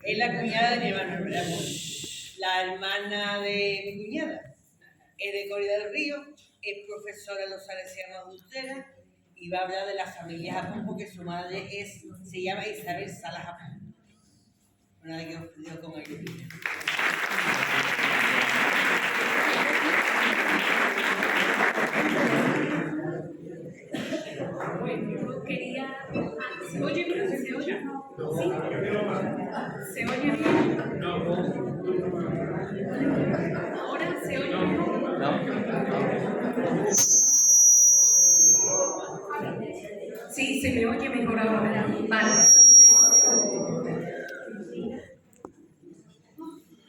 Es la cuñada de mi hermana, la hermana de mi cuñada. Es de Coria del Río, es profesora en los Salesianos de Ustera y va a hablar de la familia Japón porque su madre se llama Isabel Sala Japón. Una vez que os dio con ella. Bueno, yo quería... ¿Se oye bien? ¿Se oye? ¿Sí? ¿Se oye bien? ¿Ahora se oye bien? Sí, se me oye mejor ahora. Vale.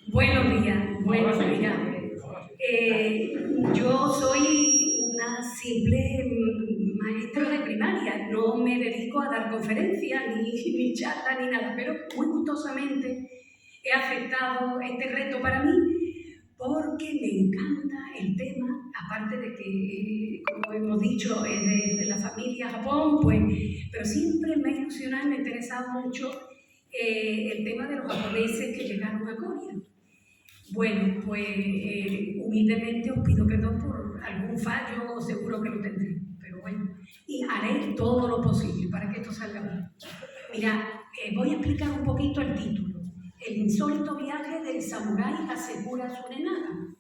Buenos días. Yo soy una simple maestra de primaria, no me dedico a dar conferencias, ni charlas, ni nada, pero muy gustosamente he aceptado este reto para mí porque me encanta el tema, aparte de que, como hemos dicho, es de la familia Japón, pues, pero siempre me ha ilusionado y me ha interesado mucho el tema de los japoneses que llegaron a Corea. Bueno, pues humildemente os pido perdón por algún fallo, seguro que lo tendré, pero bueno, y haré todo lo posible para que esto salga bien. Mira, voy a explicar un poquito el título. El insólito viaje del samurái Hasekura Tsunenaga,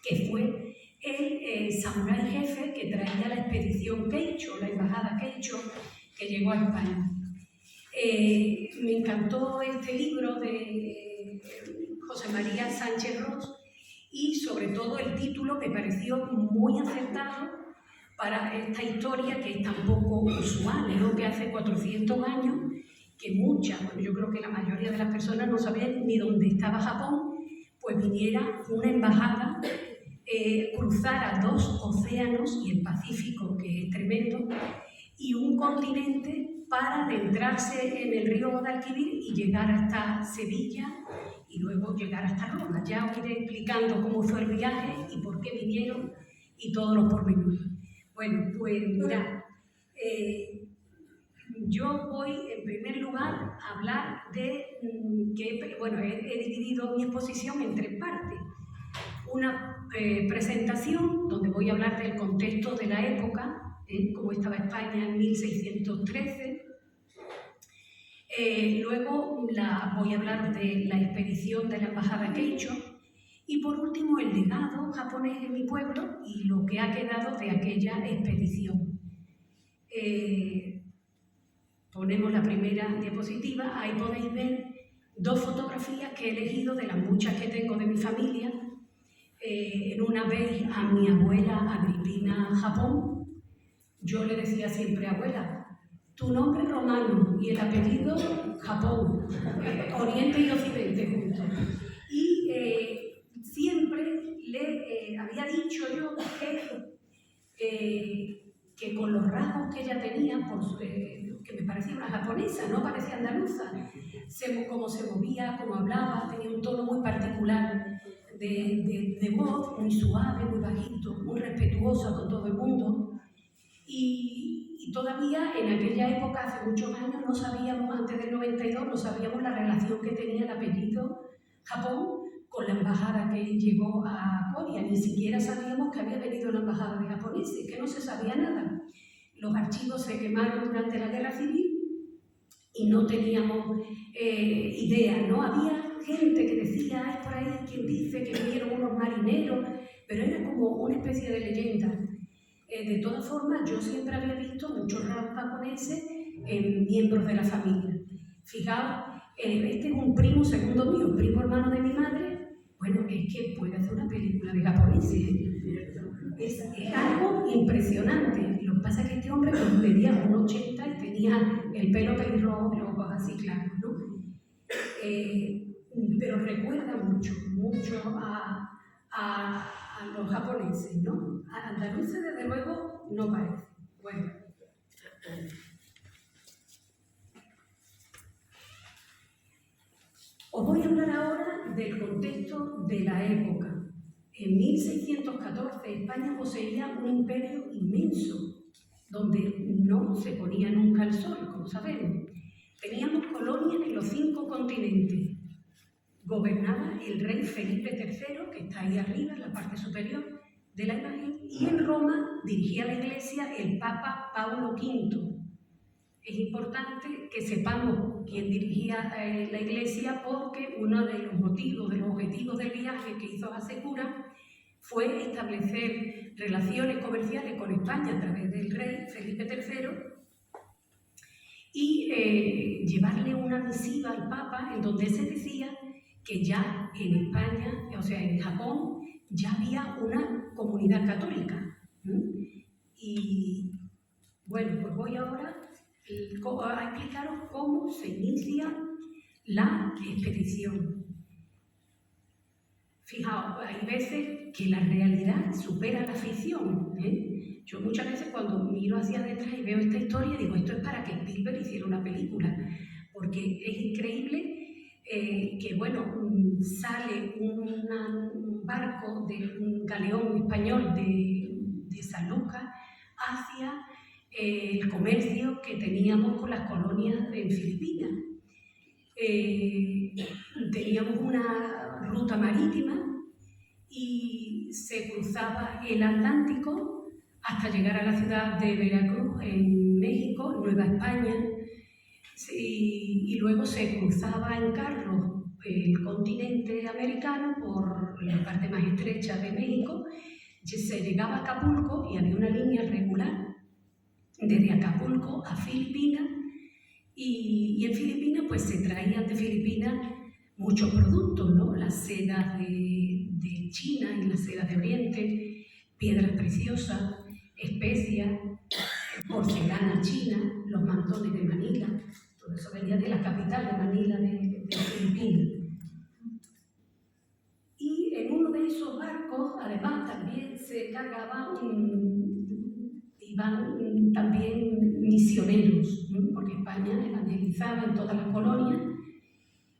que fue el samurái jefe que traía la expedición Keicho, la embajada Keicho, que llegó a España. Me encantó este libro de José María Sánchez Ros y sobre todo el título me pareció muy acertado para esta historia que es tan poco usual, ¿no? Que hace 400 años que bueno, yo creo que la mayoría de las personas no sabían ni dónde estaba Japón, pues viniera una embajada, cruzara 2 océanos y el Pacífico, que es tremendo, y un continente para adentrarse en el río Guadalquivir y llegar hasta Sevilla y luego llegar hasta Roma. Ya os iré explicando cómo fue el viaje y por qué vinieron y todos los pormenores. Bueno, pues mirad, yo voy en primer lugar a hablar de que, bueno, he dividido mi exposición en 3 partes. Una presentación donde voy a hablar del contexto de la época, cómo estaba España en 1613. Luego voy a hablar de la expedición de la embajada Keicho y por último el legado japonés en mi pueblo y lo que ha quedado de aquella expedición. Ponemos la primera diapositiva, ahí podéis ver 2 fotografías que he elegido de las muchas que tengo de mi familia. En una vez a mi abuela Agripina Japón, yo le decía siempre, abuela, tu nombre es romano y el apellido Japón, Oriente y Occidente juntos. Y siempre le había dicho yo que con los rasgos que ella tenía, que me parecía una japonesa, no parecía andaluza, cómo se movía, cómo hablaba, tenía un tono muy particular de voz, muy suave, muy bajito, muy respetuosa con todo el mundo. Y todavía en aquella época, hace muchos años, no sabíamos, antes del 92, no sabíamos la relación que tenía el apellido Japón con la embajada que llegó a Corea. Ni siquiera sabíamos que había venido la embajada de japoneses, que no se sabía nada. Los archivos se quemaron durante la Guerra Civil y no teníamos idea, ¿no? Había gente que decía, hay por ahí quien dice que vinieron unos marineros, pero era como una especie de leyenda. De todas formas, yo siempre había visto muchos rasgos japoneses en miembros de la familia. Fijaos, este es un primo segundo mío, un primo hermano de mi madre. Bueno, es que puede hacer una película de japoneses, ¿eh? Es algo impresionante. Lo que pasa es que este hombre medía 1,80 y tenía el pelo pelirrojo y los ojos así claros, ¿no? Pero recuerda mucho a los japoneses, ¿no? A andaluces, desde luego, no parece. Bueno. Os voy a hablar ahora del contexto de la época. En 1614 España poseía un imperio inmenso, donde no se ponía nunca el sol, como sabemos. Teníamos colonias en los 5 continentes, gobernaba el rey Felipe III, que está ahí arriba, en la parte superior de la imagen, y en Roma dirigía la Iglesia el Papa Paulo V. Es importante que sepamos quién dirigía la Iglesia, porque uno de los motivos, de los objetivos del viaje que hizo Hasekura fue establecer relaciones comerciales con España a través del rey Felipe III y llevarle una misiva al Papa en donde se decía que ya en España, o sea, en Japón, ya había una comunidad católica. Y bueno, pues voy ahora a explicaros cómo se inicia la expedición. Fijaos, hay veces que la realidad supera la ficción. Yo muchas veces cuando miro hacia detrás y veo esta historia digo, esto es para que Spielberg hiciera una película, porque es increíble que, bueno, sale un barco de un galeón español de San Lucas hacia el comercio que teníamos con las colonias en Filipinas. Teníamos una ruta marítima y se cruzaba el Atlántico hasta llegar a la ciudad de Veracruz, en México, Nueva España, y luego se cruzaba en carro el continente americano por la parte más estrecha de México, se llegaba a Acapulco y había una línea regular desde Acapulco a Filipinas, y en Filipinas pues se traían de Filipinas muchos productos, ¿no? Las sedas de China y las sedas de Oriente, piedras preciosas, especias, porcelana china, los mantones de Manila, todo eso venía de la capital de Manila de Filipinas. Y en uno de esos barcos, además, también se cargaban, iban también misioneros, ¿no? Porque España evangelizaba en todas las colonias,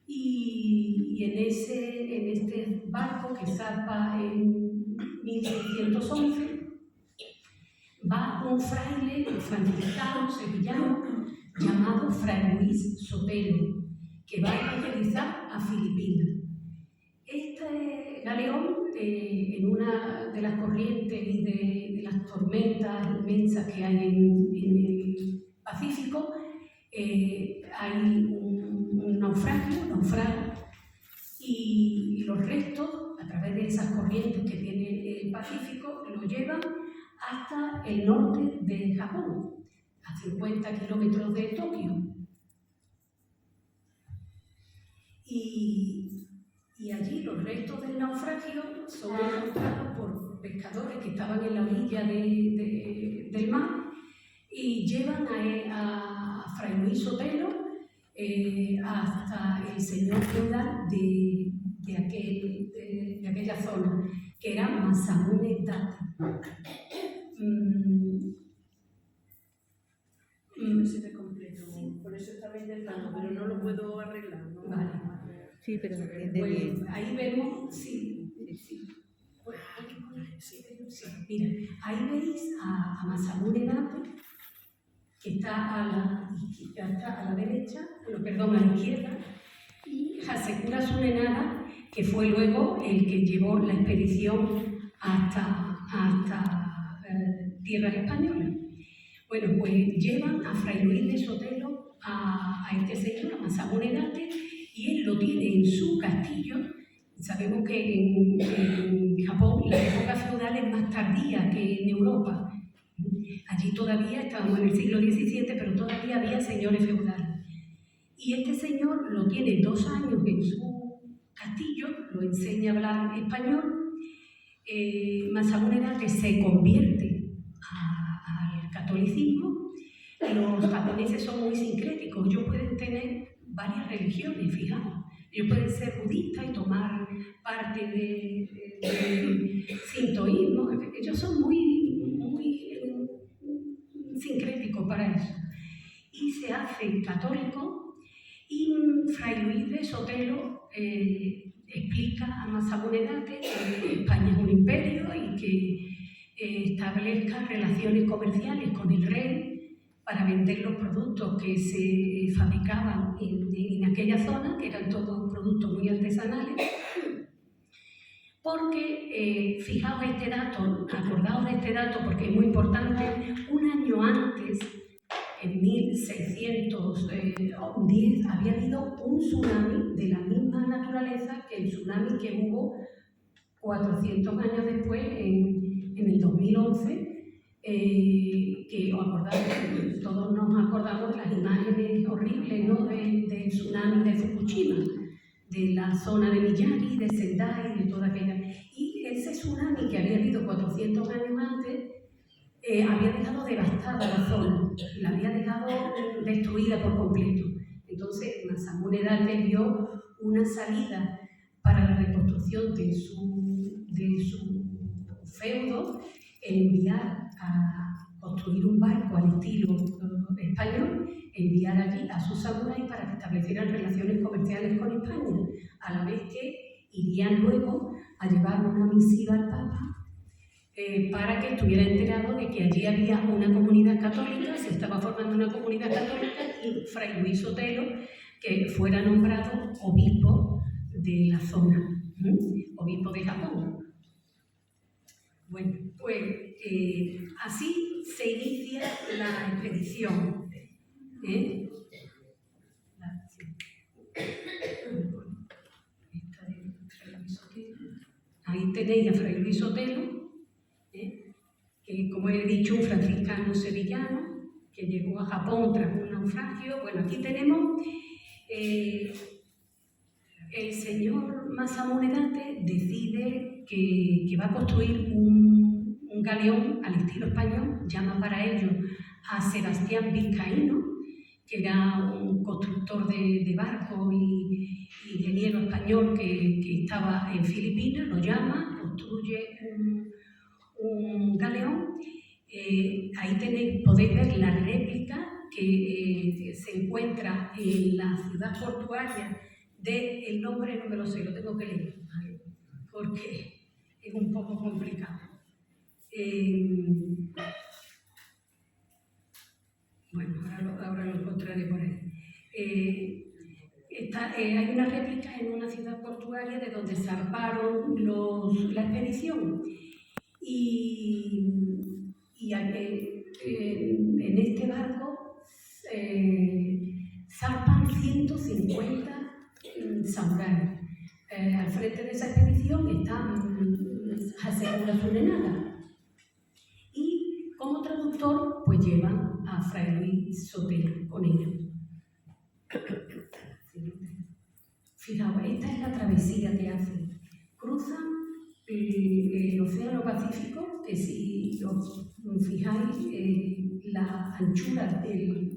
y en este barco que zarpa en 1611 va un fraile franciscano sevillano llamado Fray Luis Sotelo, que va a evangelizar a Filipinas. Este galeón, en una de las corrientes y de las tormentas inmensas que hay en el Pacífico, hay un naufragio, y los restos, a través de esas corrientes que tiene el Pacífico, lo llevan hasta el norte de Japón, a 50 kilómetros de Tokio. Y allí los restos del naufragio son encontrados por pescadores que estaban en la orilla del mar y llevan a Fray Luis Sotelo hasta el señor feudal de aquella zona, que era Masamune Date. Se me completo, por eso estaba intentando, pero no lo puedo arreglar. ¿No? Vale. Sí, pero se entiende Pues bien. ahí vemos, sí. Pues, mira, ahí veis a Masamune Date, que está a la derecha, perdón, a la izquierda, y Hasekura Tsunenada, que fue luego el que llevó la expedición hasta tierras españolas. Bueno, pues llevan a Fray Luis de Sotelo a este señor, a Masamune Date, y él lo tiene en su castillo. Sabemos que en Japón la época feudal es más tardía que en Europa. Allí todavía estábamos en el siglo XVII, pero todavía había señores feudales. Y este señor lo tiene 2 años en su castillo, lo enseña a hablar español. Masamune Date se convierte al catolicismo. Los japoneses son muy sincréticos, ellos pueden tener varias religiones, fijaos. Ellos pueden ser budistas y tomar parte del sintoísmo. Ellos son muy sincréticos para eso. Y se hacen católicos, y Fray Luis de Sotelo explica a Masamune Date que España es un imperio y que establezca relaciones comerciales con el rey para vender los productos que se fabricaban en aquella zona, que eran todos productos muy artesanales, porque, fijaos este dato, acordaos de este dato porque es muy importante, un año antes, en 1610, había habido un tsunami de la misma naturaleza que el tsunami que hubo 400 años después, en el 2011, que os acordáis, todos nos acordamos de las imágenes horribles, ¿no?, del tsunami de Fukushima, de la zona de Miyagi, de Sendai, de toda aquella. Y ese tsunami que había habido 400 años antes había dejado devastada la zona, la había dejado destruida por completo. Entonces, Masamune Date vio una salida para la reconstrucción de su feudo, enviar a construir un barco al estilo español, enviar allí a sus samuráis para que establecieran relaciones comerciales con España, a la vez que irían luego a llevar una misiva al Papa para que estuviera enterado de que allí había una comunidad católica, se estaba formando una comunidad católica, y Fray Luis Sotelo que fuera nombrado obispo de la zona, obispo de Japón. Bueno, pues así se inicia la expedición. Ahí tenéis a Fray Luis Sotelo, que, como he dicho, un franciscano sevillano que llegó a Japón tras un naufragio. Bueno, aquí tenemos el señor Masamune Date decide que va a construir un galeón al estilo español, llama para ello a Sebastián Vizcaíno, que era un constructor de barcos y ingeniero español que estaba en Filipinas, lo llama, construye un galeón. Ahí podéis ver la réplica que se encuentra en la ciudad portuaria del nombre, no me lo sé, lo tengo que leer, ¿vale?, porque es un poco complicado. Bueno, ahora lo encontraré por ahí. Hay una réplica en una ciudad portuaria de donde zarparon la expedición. Y en este barco zarpan 150 samuráis. Al frente de esa expedición está Hasekura Tsunenada. Y como traductor, pues llevan a Fray Luis Sotelo con ellos. Fijaos, esta es la travesía que hacen. Cruzan el Océano Pacífico, que si os fijáis, la anchura del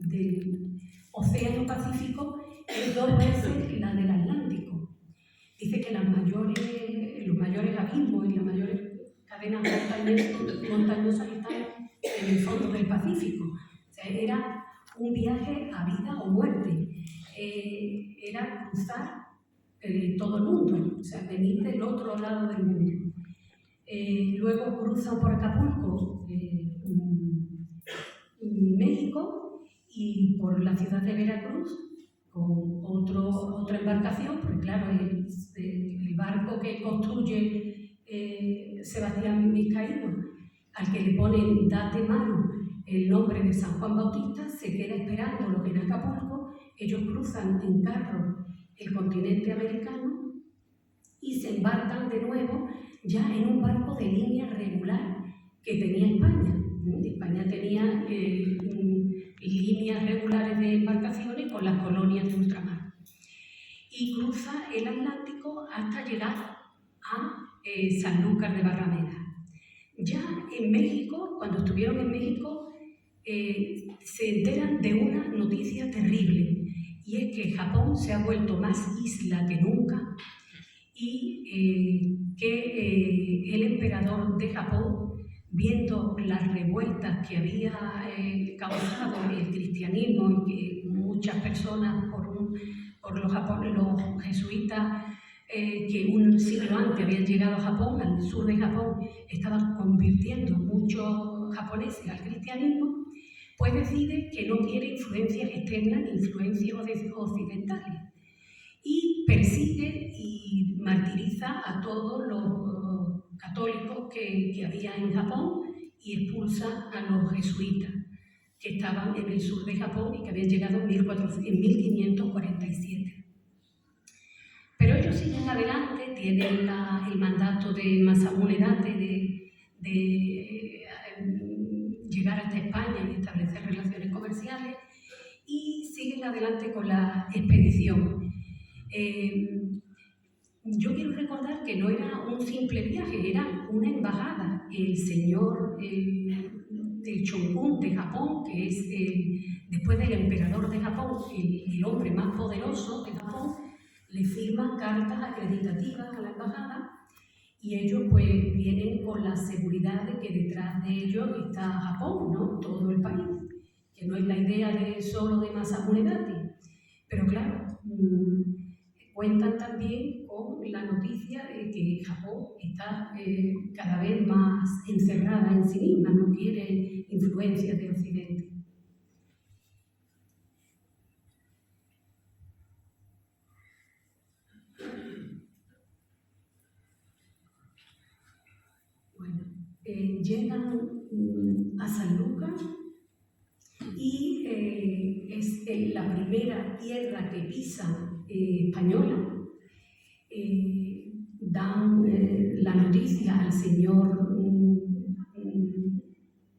Océano Pacífico es 2 veces la del Atlántico. Dice que los mayores abismos y las mayores cadenas montañosas están en el fondo del Pacífico. O sea, era un viaje a vida o muerte. Era cruzar todo el mundo, o sea, venir del otro lado del mundo. Luego cruzan por Acapulco, México, y por la ciudad de Veracruz con otra embarcación, porque claro, el barco que construye Sebastián Vizcaíno, al que le ponen Date Manu el nombre de San Juan Bautista, se queda esperando lo que en Acapulco. Ellos cruzan en carro el continente americano y se embarcan de nuevo ya en un barco de línea regular que tenía España. España tenía líneas regulares de embarcaciones con las colonias de ultramar. Y cruza el Atlántico hasta llegar a Sanlúcar de Barrameda. Ya en México, cuando estuvieron en México, se enteran de una noticia terrible, y es que Japón se ha vuelto más isla que nunca y que el emperador de Japón, viendo las revueltas que había causado el cristianismo y que muchas personas por los jesuitas que un siglo antes habían llegado a Japón, al sur de Japón, estaban convirtiendo muchos japoneses al cristianismo, pues decide que no quiere influencias externas ni influencias occidentales. Y persigue y martiriza a todos los católicos que había en Japón y expulsa a los jesuitas que estaban en el sur de Japón y que habían llegado en 1547. Pero ellos siguen adelante, tienen el mandato de Masamune Date de llegar hasta España y establecer relaciones comerciales, y siguen adelante con la expedición. Yo quiero recordar que no era un simple viaje, era una embajada. El señor del Shogun de Japón, que es después del emperador de Japón, el hombre más poderoso de Japón, le firma cartas acreditativas a la embajada, y ellos pues vienen con la seguridad de que detrás de ellos está Japón, ¿no? Todo el país, que no es la idea solo de Masamune Date. Pero claro, cuentan también con la noticia de que Japón está cada vez más encerrada en sí misma, no quiere influencias de Occidente. Bueno, llegan a Sanlúcar y es la primera tierra que pisan española. Dan la noticia al señor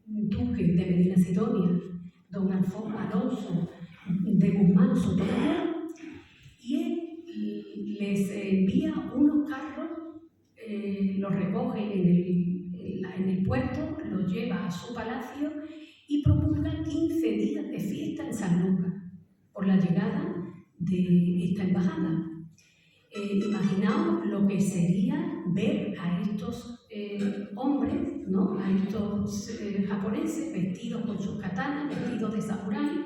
duque de Medina Sidonia, don Alonso de Guzmán Sotomayor, y él les envía unos carros, los recoge en el puerto, los lleva a su palacio y promulga 15 días de fiesta en Sanlúcar por la llegada de esta embajada. Imaginaos lo que sería ver a estos hombres, ¿no? A estos japoneses vestidos con sus katanas, vestidos de samurái,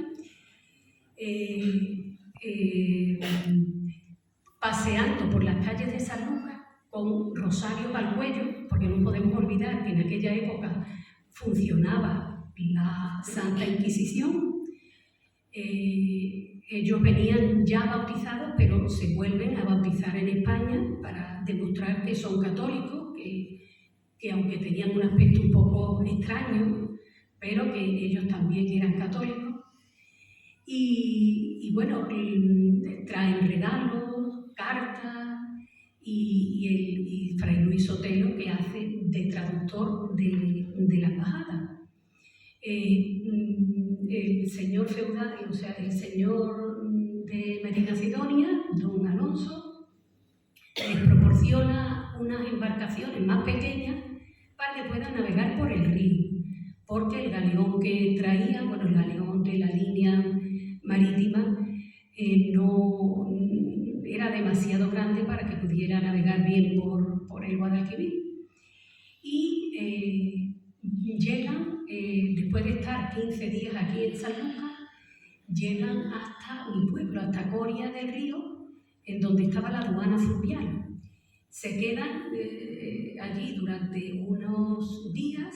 paseando por las calles de Sanlúcar con rosarios al cuello, porque no podemos olvidar que en aquella época funcionaba la Santa Inquisición. Ellos venían ya bautizados, pero se vuelven a bautizar en España para demostrar que son católicos, que aunque tenían un aspecto un poco extraño, pero que ellos también eran católicos. Y bueno, traen regalos, cartas, y Fray Luis Sotelo, que hace de traductor de la embajada. El señor feudal, o sea, el señor de Medina Sidonia, don Alonso, les proporciona unas embarcaciones más pequeñas para que puedan navegar por el río, porque el galeón que traía, bueno, el galeón de la línea marítima, no era demasiado grande para que pudiera navegar bien por el Guadalquivir. Y llegan, después de estar 15 días aquí en Sanlúcar, llegan hasta mi pueblo, hasta Coria del Río, en donde estaba la aduana fluvial. Se quedan allí durante unos días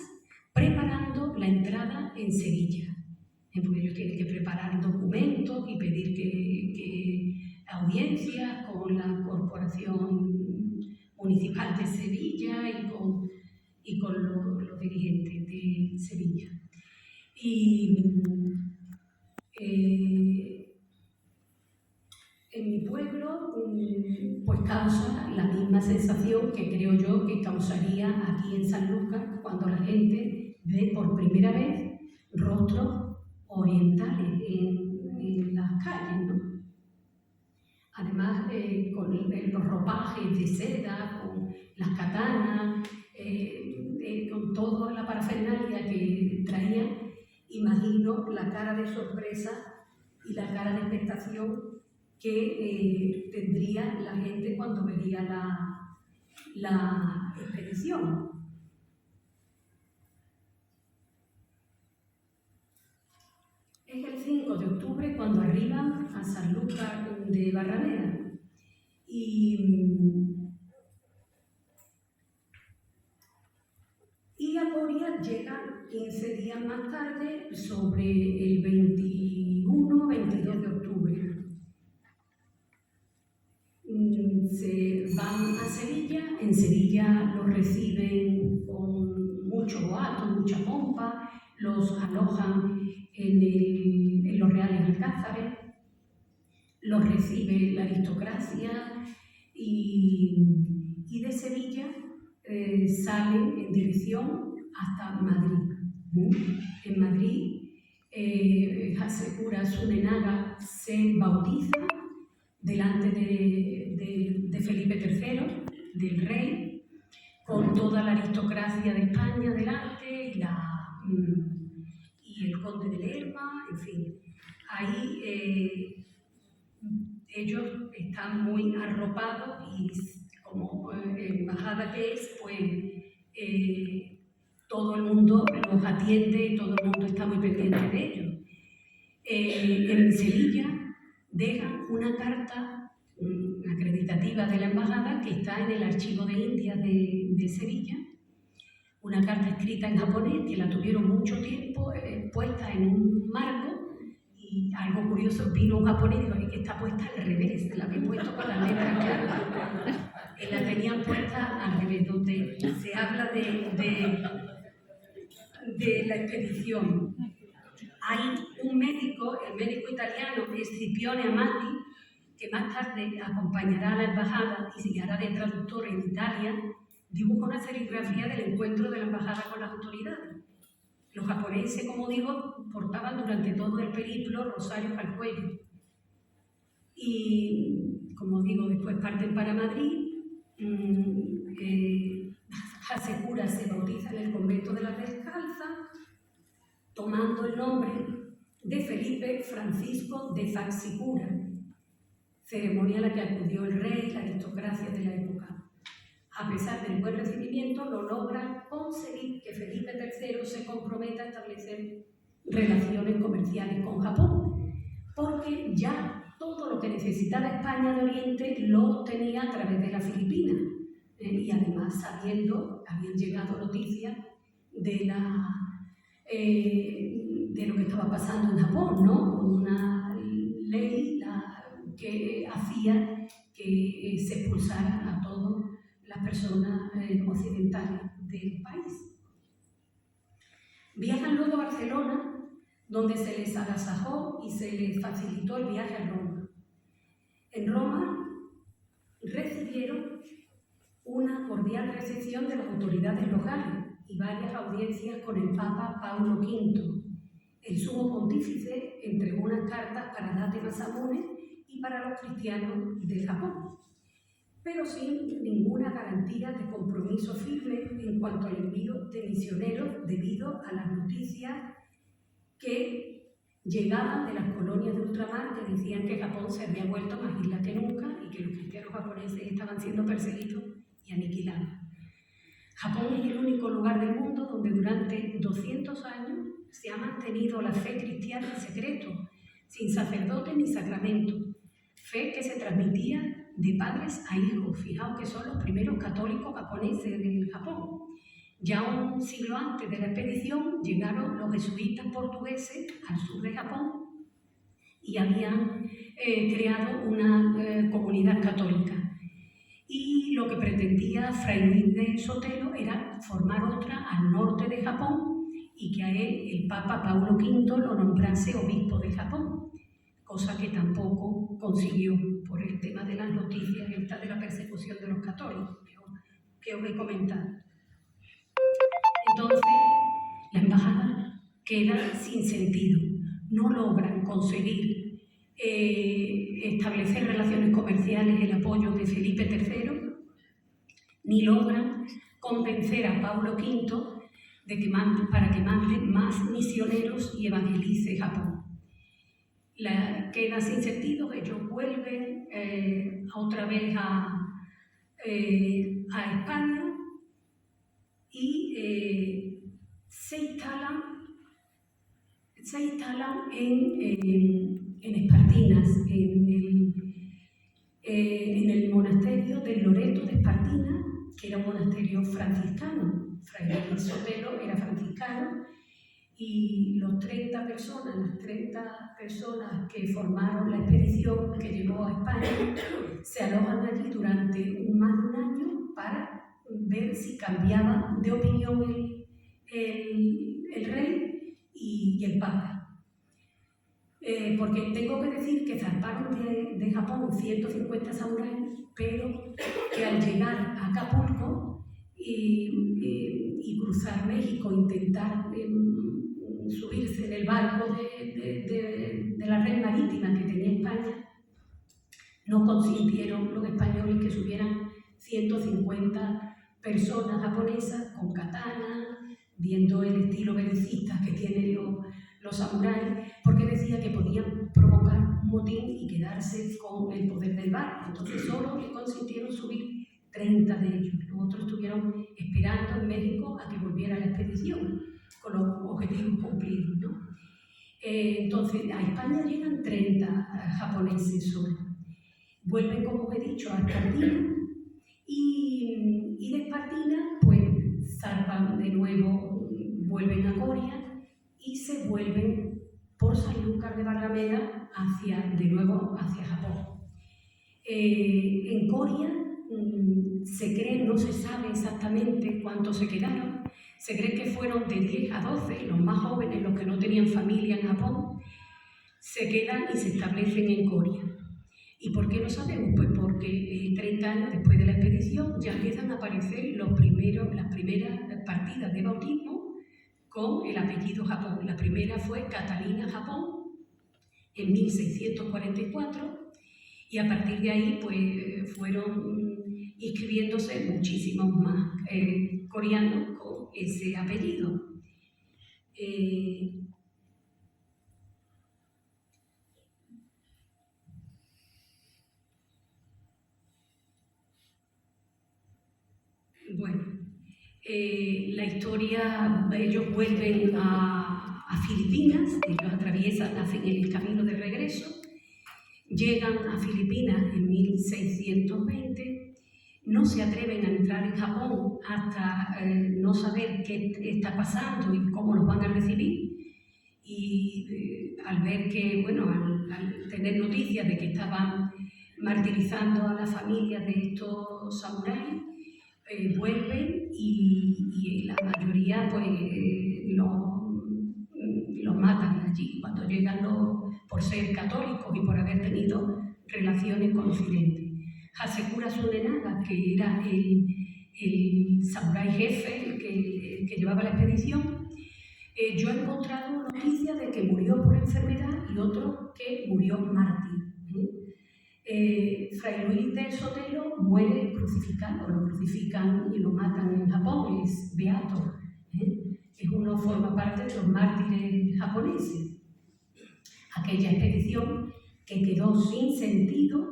preparando la entrada en Sevilla. Porque ellos tienen que preparar documentos y pedir que audiencias con la Corporación Municipal de Sevilla y con los dirigentes de Sevilla. Y en mi pueblo pues causa la misma sensación que creo yo que causaría aquí en Sanlúcar cuando la gente ve por primera vez rostros orientales en las calles, ¿no? Además, con los ropajes de seda, con las katanas, con toda la parafernalia que traían, imagino la cara de sorpresa y la cara de expectación que tendría la gente cuando vería la expedición. Es el 5 de octubre cuando arriban a Sanlúcar de Barrameda y a Coria llegan 15 días más tarde, sobre el 21-22 de octubre. se van a Sevilla. En Sevilla los reciben con mucho boato, mucha pompa, los alojan en los Reales Alcázares, los recibe la aristocracia y de Sevilla salen en dirección hasta Madrid. En Madrid, Hasekura Tsunenaga se bautiza delante de Felipe III, del rey, con toda la aristocracia de España delante y el conde de Lerma, en fin. Ahí ellos están muy arropados y como embajada que es, pues todo el mundo los atiende y todo el mundo está muy pendiente de ellos. En Sevilla dejan una carta acreditativa de la embajada que está en el archivo de Indias de Sevilla, una carta escrita en japonés que la tuvieron mucho tiempo puesta en un marco. Y algo curioso, vino un japonés y dijo, es que está puesta al revés, la había puesto con las letras claras. La tenían puesta al revés, donde se habla de la expedición. Hay un médico, el médico italiano, Scipione Amati, que más tarde acompañará a la embajada y se hará de traductor en Italia, dibuja una serigrafía del encuentro de la embajada con las autoridades. Los japoneses, como digo, portaban durante todo el periplo rosarios al cuello. Y, como digo, después parten para Madrid. Hasekura se bautiza en el convento de las Descalzas, tomando el nombre de Felipe Francisco de Faxicura, ceremonia a la que acudió el rey y la aristocracia de la época. A pesar del buen recibimiento, lo logra conseguir que Felipe III se comprometa a establecer relaciones comerciales con Japón, porque ya todo lo que necesitaba España de Oriente lo tenía a través de las Filipinas. Y además, sabiendo, habían llegado noticias de lo que estaba pasando en Japón, ¿no? Con una ley que hacía que se expulsaran a todos las personas occidentales del país. Viajan luego a Barcelona, donde se les agasajó y se les facilitó el viaje a Roma. En Roma recibieron una cordial recepción de las autoridades locales y varias audiencias con el Papa Paulo V. El sumo pontífice entregó unas cartas para Date Masamune y para los cristianos de Japón, pero sin ninguna garantía de compromiso firme en cuanto al envío de misioneros debido a las noticias que llegaban de las colonias de ultramar que decían que Japón se había vuelto más isla que nunca y que los cristianos japoneses estaban siendo perseguidos y aniquilados. Japón es el único lugar del mundo donde durante 200 años se ha mantenido la fe cristiana en secreto, sin sacerdote ni sacramento, fe que se transmitía de padres a hijos. Fijaos que son los primeros católicos japoneses del Japón. Ya un siglo antes de la expedición llegaron los jesuitas portugueses al sur de Japón y habían creado una comunidad católica. Y lo que pretendía Fray Luis de Sotelo era formar otra al norte de Japón y que a él el Papa Paulo V lo nombrase obispo de Japón, cosa que tampoco consiguió por el tema de las noticias de la persecución de los católicos que os he comentado. Entonces, la embajada queda sin sentido, no logran conseguir establecer relaciones comerciales, el apoyo de Felipe III, ni logran convencer a Paulo V para que mande más misioneros y evangelice Japón. Queda sin sentido, ellos vuelven otra vez a España y se instalan en Espartinas, en el monasterio del Loreto de Espartinas, que era un monasterio franciscano. Fray Luis Sotelo era franciscano y las 30 personas que formaron la expedición que llegó a España se alojan allí durante más de un año para ver si cambiaba de opinión el rey y el papa. Porque tengo que decir que zarparon de Japón 150 samuráis, pero que al llegar a Acapulco y cruzar México, intentar subirse en el barco de la red marítima que tenía España, no consintieron los españoles que subieran 150 personas japonesas con katanas, viendo el estilo belicista que tienen los samuráis, porque decía que podían provocar un motín y quedarse con el poder del barco. Entonces solo le consintieron subir 30 de ellos. Los otros estuvieron esperando en México a que volviera la expedición, con los objetivos cumplidos, ¿no? Entonces a España llegan 30 japoneses solo. Vuelven, como os he dicho, a Espartina y de Espartina pues zarpan de nuevo, vuelven a Coria y se vuelven por Sanlúcar de Barrameda de nuevo hacia Japón. En Coria se cree, no se sabe exactamente cuántos se quedaron, se cree que fueron de 10 a 12, los más jóvenes, los que no tenían familia en Japón, se quedan y se establecen en Coria. ¿Y por qué lo sabemos? Pues porque 30 años después de la expedición ya empiezan a aparecer las primeras partidas de bautismo con el apellido Japón. La primera fue Catalina Japón en 1644 y a partir de ahí pues fueron inscribiéndose muchísimos más coreanos con ese apellido. Bueno, la historia, ellos vuelven a Filipinas, ellos atraviesan, hacen el camino de regreso, llegan a Filipinas en 1620, no se atreven a entrar en Japón hasta no saber qué está pasando y cómo los van a recibir. Y al ver que, bueno, al tener noticias de que estaban martirizando a las familias de estos samuráis, vuelven y la mayoría pues los matan allí cuando llegan por ser católicos y por haber tenido relaciones con Occidente. Hasekura Tsunenaga, que era el samurái jefe, el que llevaba la expedición, yo he encontrado noticias de que murió por enfermedad y otro que murió mártir. Fray Luis del Sotelo muere crucificado, lo crucifican y lo matan en Japón, es beato, uno forma parte de los mártires japoneses. Aquella expedición que quedó sin sentido,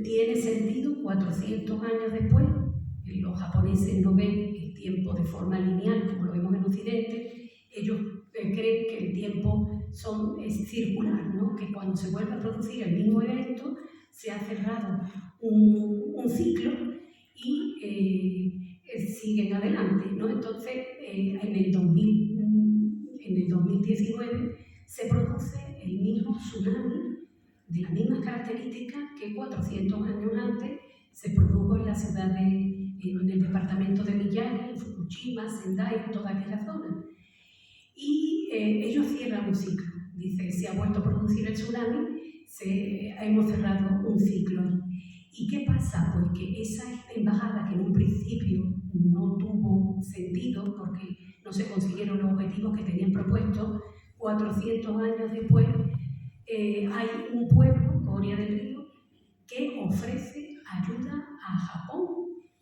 tiene sentido 400 años después. Los japoneses no ven el tiempo de forma lineal como lo vemos en Occidente, ellos creen que el tiempo es circular, ¿no? Que cuando se vuelve a producir el mismo evento se ha cerrado un ciclo y siguen adelante, ¿no? Entonces en el 2019 se produce el mismo tsunami de las mismas características que 400 años antes se produjo en la ciudad en el departamento de Miyagi, en Fukushima, Sendai, en toda aquella zona. Y ellos cierran un ciclo. Dice, se ha vuelto a producir el tsunami, hemos cerrado un ciclo. ¿Y qué pasa? Pues que esa embajada que en un principio no tuvo sentido porque no se consiguieron los objetivos que tenían propuestos, 400 años después hay un pueblo, Coria del Río, que ofrece ayuda a Japón.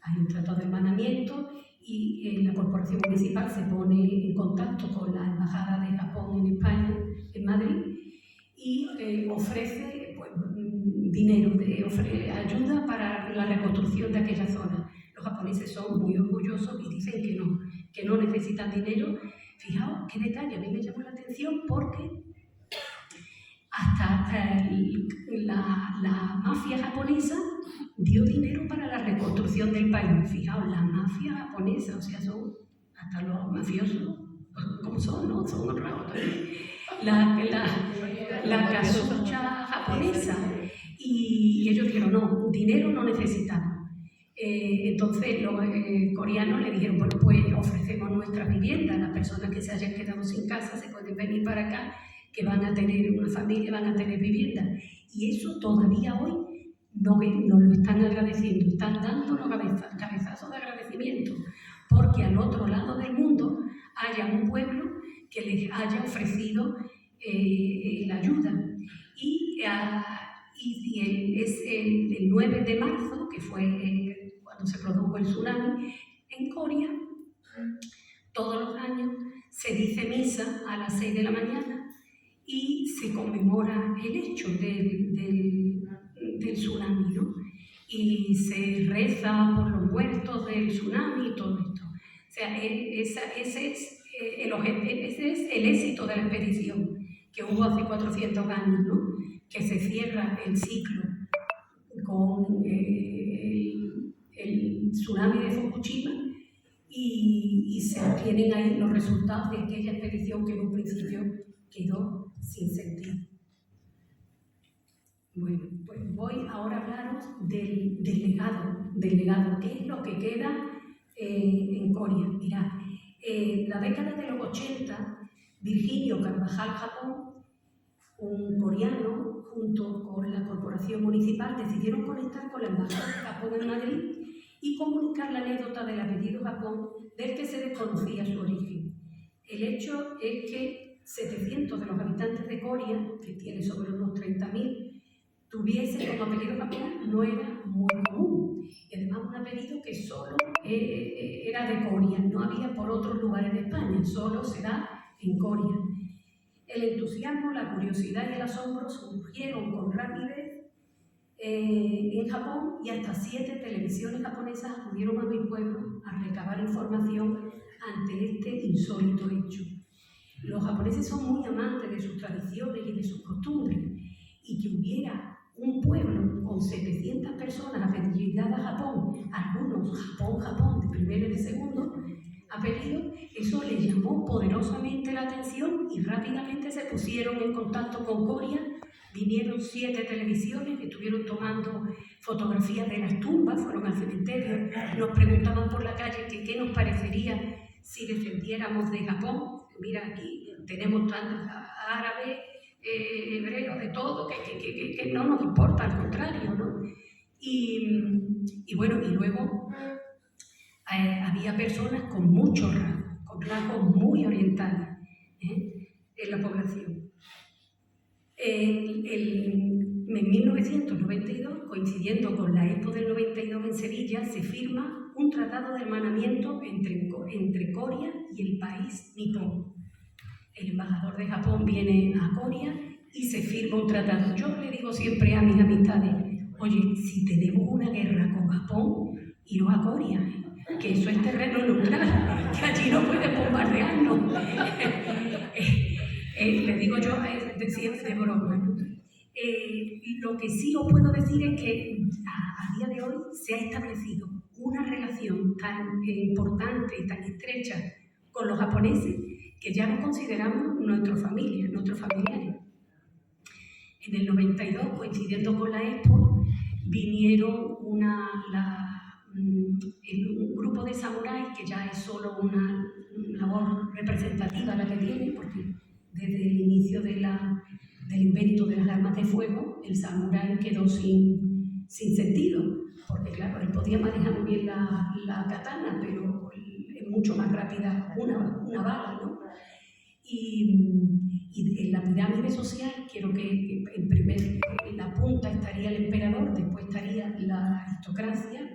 Hay un trato de hermanamiento y la corporación municipal se pone en contacto con la embajada de Japón en España, en Madrid, y ofrece pues, dinero, ofrece ayuda para la reconstrucción de aquella zona. Los japoneses son muy orgullosos y dicen que no necesitan dinero. Fijaos qué detalle, a mí me llamó la atención porque hasta la mafia japonesa dio dinero para la reconstrucción del país. Fijaos, la mafia japonesa, o sea, son hasta los mafiosos, como son, ¿no? Son honrados también. La casucha japonesa. Y ellos dijeron, no, dinero no necesitamos. Entonces los coreanos le dijeron, bueno, pues ofrecemos nuestras viviendas, las personas que se hayan quedado sin casa se pueden venir para acá, que van a tener una familia, van a tener vivienda. Y eso todavía hoy nos lo están agradeciendo, están dándonos cabezazos de agradecimiento, porque al otro lado del mundo haya un pueblo que les haya ofrecido la ayuda. Es el 9 de marzo, que fue cuando se produjo el tsunami, en Corea, todos los años se dice misa a las 6 de la mañana y se conmemora el hecho del tsunami, ¿no? Y se reza por los muertos del tsunami y todo esto. O sea, ese es el éxito de la expedición que hubo hace 400 años, ¿no? Que se cierra el ciclo con el tsunami de Fukushima y se obtienen ahí los resultados de aquella expedición que en un principio quedó sin sentido. Bueno, pues voy ahora a hablaros del legado, qué es lo que queda en Corea. Mirad, la década de los 80, Virginio Carvajal Japón, un coreano, junto con la corporación municipal, decidieron conectar con la Embajada de Japón en Madrid y comunicar la anécdota del apellido Japón, del que se desconocía su origen. El hecho es que 700 de los habitantes de Corea, que tiene sobre unos 30.000, tuviesen como apellido Japón, no era muy común. Y además un apellido que solo era de Corea, no había por otros lugares de España, solo se da en Corea. El entusiasmo, la curiosidad y el asombro surgieron con rapidez en Japón y hasta 7 televisiones japonesas acudieron a mi pueblo a recabar información ante este insólito hecho. Los japoneses son muy amantes de sus tradiciones y de sus costumbres, y que hubiera un pueblo con 700 personas apellidadas Japón, algunos Japón de primero y de segundo apellido, eso les llamó poderosamente la atención y rápidamente se pusieron en contacto con Corea. Vinieron 7 televisiones que estuvieron tomando fotografías de las tumbas, fueron al cementerio, nos preguntaban por la calle que qué nos parecería si descendiéramos de Japón. Mira, aquí tenemos tantos árabes, hebreos, de todo, que no nos importa, al contrario, ¿no? Y bueno, y luego había personas con muchos rasgos, con rasgos muy orientales en la población. En 1992, coincidiendo con la Expo del 92 en Sevilla, se firma un tratado de hermanamiento entre Corea y el país nipón. El embajador de Japón viene a Corea y se firma un tratado. Yo le digo siempre a mis amistades, oye, si tenemos una guerra con Japón, iros a Corea, que eso es terreno neutral, que allí no pueden bombardearnos. Le digo yo siempre de broma, ¿no? Lo que sí os puedo decir es que a día de hoy se ha establecido una relación tan importante y tan estrecha con los japoneses que ya nos consideramos nuestra familia, nuestros familiares. En el 92, coincidiendo con la Expo, vinieron un grupo de samuráis, que ya es solo una labor representativa la que tiene, porque desde el inicio del invento de las armas de fuego, el samurái quedó sin sentido, porque claro, él podía manejar muy bien la katana, pero es mucho más rápida una bala, ¿no? Y en la pirámide social, quiero que en la punta estaría el emperador, después estaría la aristocracia,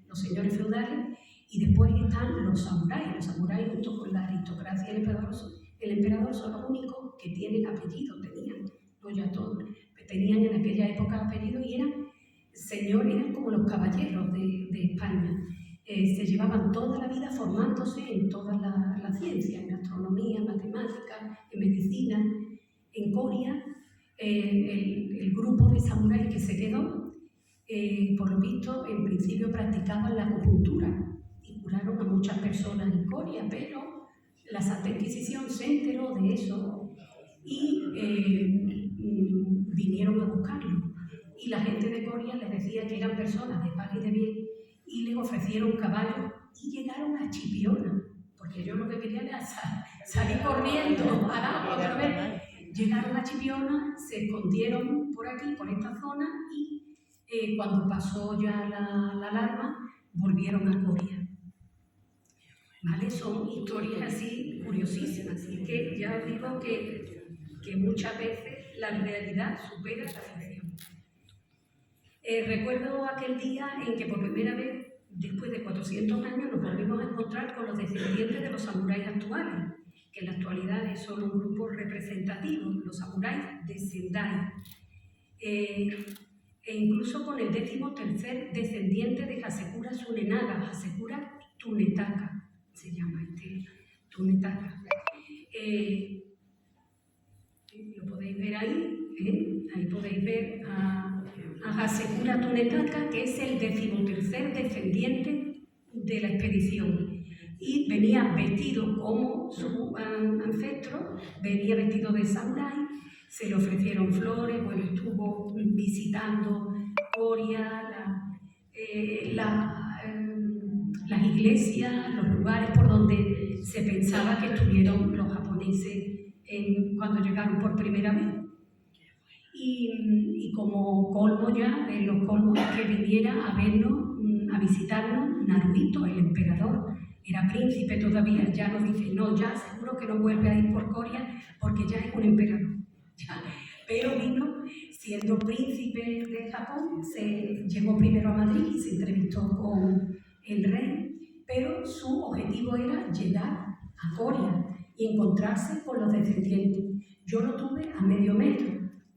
los señores feudales, y después están los samuráis. Los samuráis, junto con la aristocracia y el emperador son los únicos que tienen apellido, no ya todos, tenían en aquella época apellido y eran como los caballeros de España. Se llevaban toda la vida formándose en todas las ciencias, en astronomía, en matemáticas, en medicina. En Corea, el grupo de samuráis que se quedó, por lo visto, en principio practicaban la acupuntura y curaron a muchas personas en Coria, pero la Santa Inquisición se enteró de eso y vinieron a buscarlo. Y la gente de Coria les decía que eran personas de paz y de bien y les ofrecieron caballos y llegaron a Chipiona, porque ellos lo que querían era salir corriendo otra vez. Llegaron a Chipiona, se escondieron por aquí, por esta zona, y cuando pasó ya la alarma, volvieron a Coria. ¿Vale? Son historias así curiosísimas, así que ya os digo que muchas veces la realidad supera la ficción. Recuerdo aquel día en que por primera vez, después de 400 años, nos volvimos a encontrar con los descendientes de los samuráis actuales, que en la actualidad es solo un grupo representativo, los samuráis de Sendai. E incluso con el 13º descendiente de Hasekura Tsunenaga, Hasekura Tunetaka, se llama Tunetaka. Lo podéis ver ahí, ahí podéis ver a Hasekura Tunetaka, que es el 13º descendiente de la expedición. Y venía vestido como su ancestro, venía vestido de samurái, se le ofrecieron flores, bueno, estuvo visitando Coria, las iglesias, los lugares por donde se pensaba que estuvieron los japoneses cuando llegaron por primera vez. Y como colmo ya, los colmos que viniera a vernos, a visitarnos, Naruhito, el emperador, era príncipe todavía, ya nos dice, no, ya seguro que no vuelve a ir por Coria porque ya es un emperador. Ya. Pero vino, siendo príncipe de Japón, se llegó primero a Madrid y se entrevistó con el rey, pero su objetivo era llegar a Coria y encontrarse con los descendientes. Yo lo tuve a medio metro.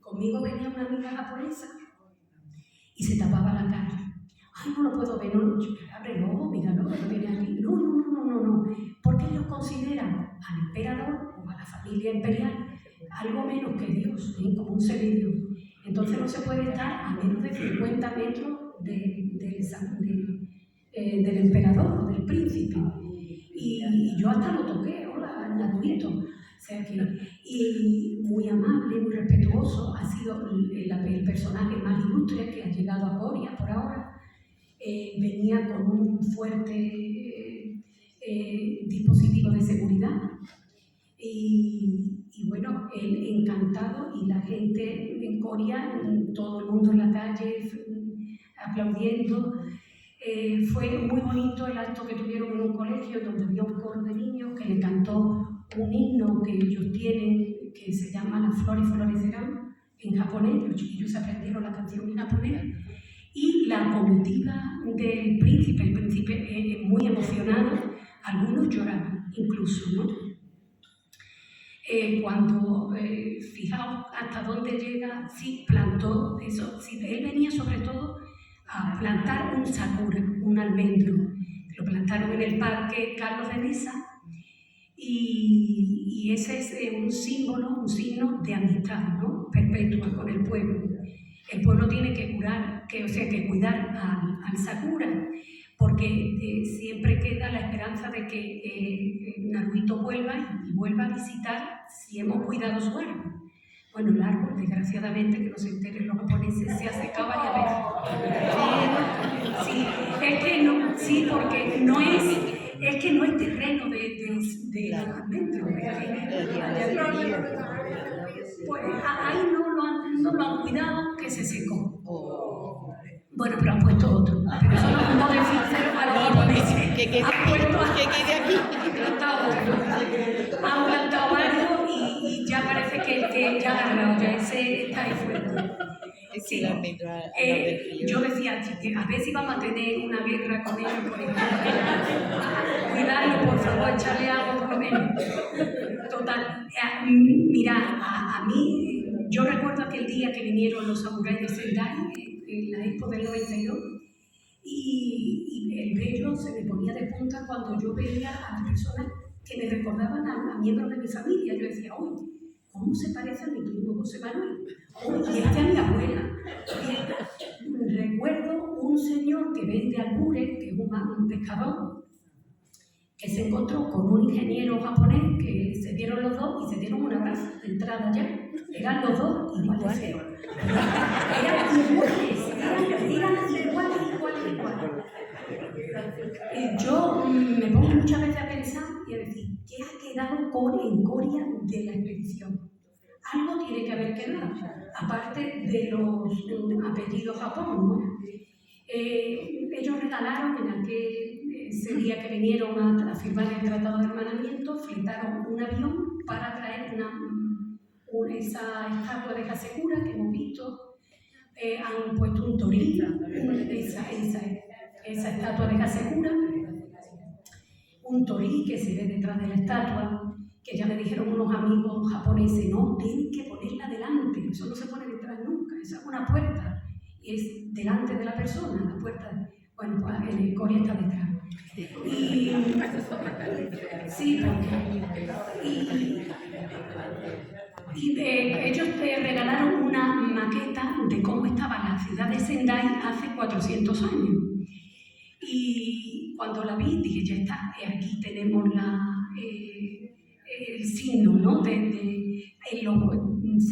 Conmigo venía una amiga japonesa y se tapaba la cara. Ay, no lo puedo ver, no, abre el ojo, míralo, no viene aquí. No, porque ellos consideran al emperador o a la familia imperial algo menos que Dios, como un semidios. Entonces no se puede estar a menos de 50 metros del emperador o del príncipe. Y yo hasta lo toqué, hola, Naruhito. O sea que, y muy amable, muy respetuoso, ha sido el personaje más ilustre que ha llegado a Coria por ahora. Venía con un fuerte dispositivo de seguridad y bueno, él encantado y la gente en Coria, todo el mundo en la calle aplaudiendo. Fue muy bonito el acto que tuvieron en un colegio donde había un coro de niños que le cantó un himno que ellos tienen que se llama Las flores florecerán en japonés. Los chiquillos aprendieron la canción en japonés y la comitiva del príncipe, el príncipe muy emocionado, algunos lloraban incluso, ¿no? Cuando fijaos hasta dónde llega, sí plantó eso, sí, él venía sobre todo a plantar un sakura, un almendro. Lo plantaron en el Parque Carlos de Mesa y ese es un símbolo, un signo de amistad, ¿no? Perpetua con el pueblo. El pueblo tiene que cuidar al sakura, porque siempre queda la esperanza de que Naruhito vuelva y vuelva a visitar si hemos cuidado su árbol. Bueno, el árbol, desgraciadamente, que no se enteren los japoneses, se ha secado varias veces. Sí, es que no, sí, porque no es terreno de almendro. Pues ahí no lo han cuidado, que se secó. Bueno, pero han puesto otro. Pero eso no decir a los japoneses. Que quede aquí. Han plantado varios y ya parece que ya ha agarrado, ya ese está ahí fuerte. Sí. Yo decía que a ver si vamos a tener una guerra con ellos por esto. Cuidarlo, por favor, echarle agua por lo menos. Total, mira, a mí, yo recuerdo aquel día que vinieron los samuráis de Sendai en la Expo del 92 y el vello se me ponía de punta cuando yo veía a las personas que me recordaban a miembros de mi familia. Yo decía, uy, ¿cómo se parece a mi primo José Manuel? Uy, y este a mi abuela. Y recuerdo un señor que vende albures, que es un pescador, que se encontró con un ingeniero japonés que se dieron los dos y se dieron un abrazo de entrada ya. Eran los dos igual de feos. Eran iguales. Y yo me pongo muchas veces a pensar y a decir, ¿qué ha quedado en Coria de la expedición? Algo tiene que haber quedado, aparte de los apellidos Japón, ¿no? Ellos regalaron en ese día que vinieron a firmar el Tratado de Hermanamiento, fletaron un avión para traer esa estatua de Hasekura que hemos visto. Han puesto un torito, esa estatua de Hasekura, un torí que se ve detrás de la estatua, que ya me dijeron unos amigos japoneses, no, tienen que ponerla delante, eso no se pone detrás nunca, esa es una puerta, y es delante de la persona, la puerta, bueno, pues el Coria está detrás. Y, sí, ellos te regalaron una maqueta de cómo estaba la ciudad de Sendai hace 400 años. Y cuando la vi, dije, ya está, aquí tenemos el signo, ¿no? Se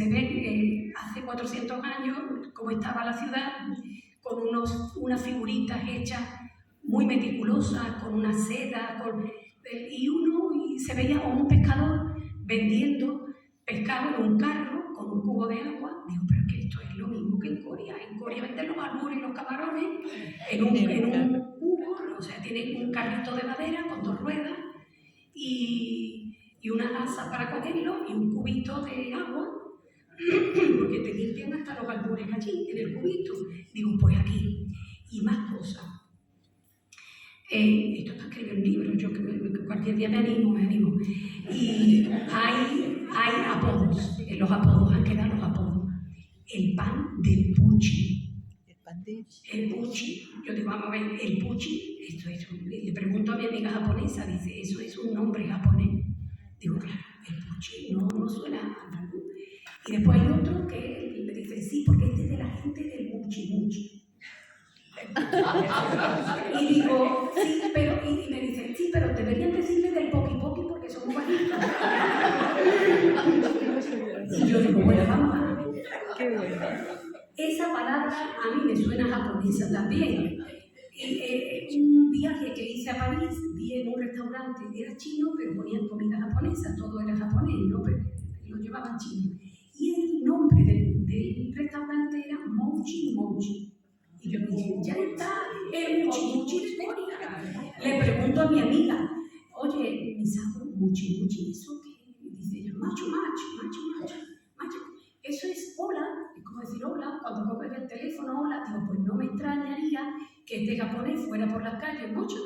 ve hace 400 años cómo estaba la ciudad, con unas figuritas hechas muy meticulosas, con una seda, y se veía como un pescador vendiendo pescado en un carro con un cubo de agua. Digo, pero que esto es lo mismo que en Coria. En Coria venden los albures y los camarones en un cubo, o sea, tienen un carrito de madera con 2 ruedas y una asa para cogerlo y un cubito de agua, porque te limpian hasta los albures allí, en el cubito. Digo, pues aquí. Y más cosas. Esto está escrito en un libro, yo que cualquier día me animo. Y hay apodos, en los apodos han quedado los apodos. El pan del puchi. El puchi, yo digo, vamos a ver, el puchi, le pregunto a mi amiga japonesa, dice, ¿eso es un nombre japonés? Digo, claro, el puchi no suena a andaluz. Y después hay otro que me dice, sí, porque este es de la gente del muchi. Y digo, sí, pero, y me dicen, sí, pero deberían decirle del poqui porque somos bonitos. Y yo digo, bueno, vamos a ver. Qué bueno. Esa palabra a mí me suena japonesa también. Un viaje que hice a París, vi en un restaurante, era chino, pero ponían comida japonesa, todo era japonés, ¿no? Pero lo llevaban chino. Y el nombre del restaurante era Mochi. Y yo dije, ya está, el Mochi de Coria. Le pregunto a mi amiga, oye, Misako, Mochi, ¿eso qué? Y dice ella, macho. Eso es hola, es como decir hola, cuando coges el teléfono, hola, digo, pues no me extrañaría que este japonés fuera por las calles, macho.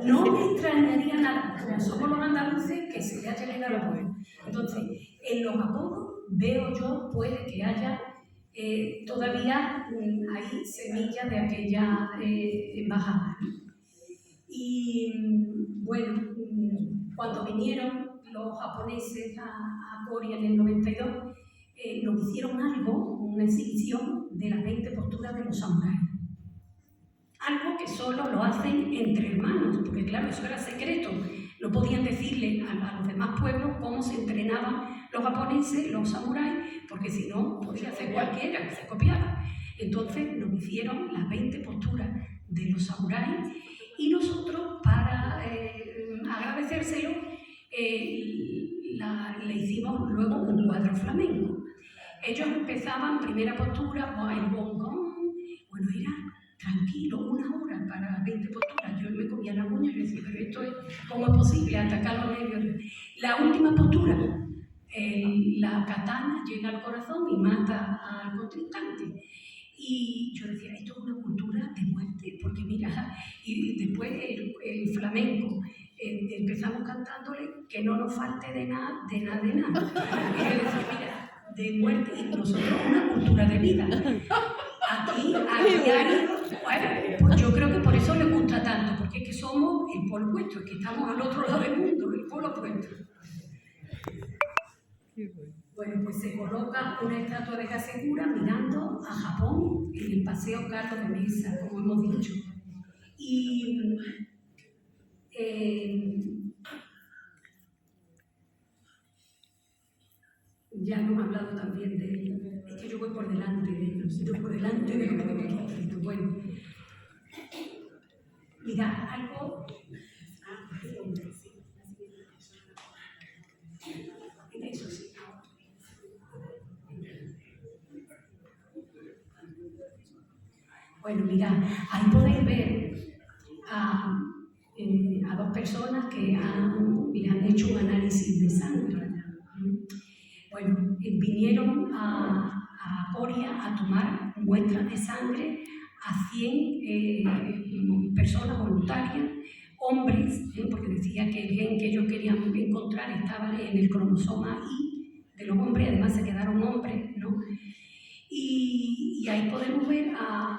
No me extrañaría nada, como somos los andaluces, que se le haya quedado bueno. Entonces, en los apodos veo yo, puede que haya todavía hay semillas de aquella embajada. Y bueno, cuando vinieron los japoneses a Coria en el 92, nos hicieron una exhibición de las 20 posturas de los samuráis. Algo que solo lo hacen entre hermanos, porque claro, eso era secreto. No podían decirle a los demás pueblos cómo se entrenaban los japoneses, los samuráis, porque si no, podía hacer cualquiera, que se copiaba. Entonces nos hicieron las 20 posturas de los samuráis y nosotros, para agradecérselo, le hicimos luego un cuadro flamenco. Ellos empezaban, primera postura, el bongón, bueno, era tranquilo, 1 hora para las 20 posturas. Yo me comía la uña y decía, pero esto es, ¿cómo es posible atacar los nervios? La última postura, la katana llega al corazón y mata al contrincante. Y yo decía, esto es una cultura de muerte, porque mira, y después el flamenco, empezamos cantándole que no nos falte de nada. Y yo decía, mira, de muerte, y nosotros una cultura de vida. Aquí, a diario, bueno, pues yo creo que por eso les gusta tanto, porque es que somos el polo opuesto, es que estamos al otro lado del mundo, el polo opuesto. Bueno, pues se coloca una estatua de Hasekura mirando a Japón en el Paseo Carlos de Mesa, como hemos dicho. Y Ya no he hablado también de... Es que yo voy por delante de ellos, yo por delante de lo que tengo aquí escrito. Bueno, mira, algo... Eso sí. Bueno, mira, ahí podéis ver a dos personas que les han hecho un análisis de sangre. Bueno, vinieron a Coria a tomar muestras de sangre a 100 personas voluntarias, hombres, porque decía que el gen que ellos querían encontrar estaba en el cromosoma Y de los hombres, además se quedaron hombres, ¿no? Y ahí podemos ver a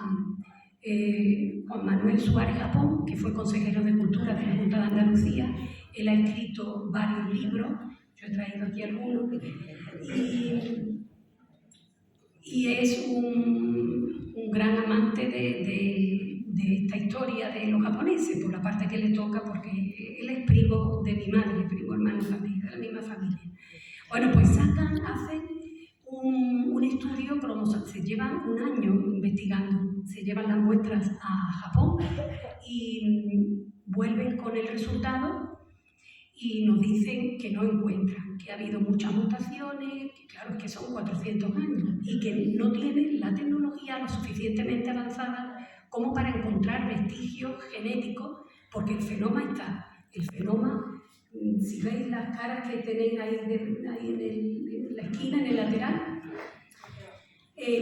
Juan Manuel Suárez Japón, que fue consejero de Cultura de la Junta de Andalucía. Él ha escrito varios libros, yo he traído aquí algunos, y es un gran amante de esta historia de los japoneses, por la parte que le toca, porque él es primo de mi madre, primo hermano también, de la misma familia. Bueno, pues hacen un estudio, se llevan un año investigando, se llevan las muestras a Japón y vuelven con el resultado y nos dicen que no encuentran, que ha habido muchas mutaciones, que claro, que son 400 años y que no tienen la tecnología lo suficientemente avanzada como para encontrar vestigios genéticos, porque el fenoma está. El fenoma, si veis las caras que tenéis ahí en la esquina, en el lateral,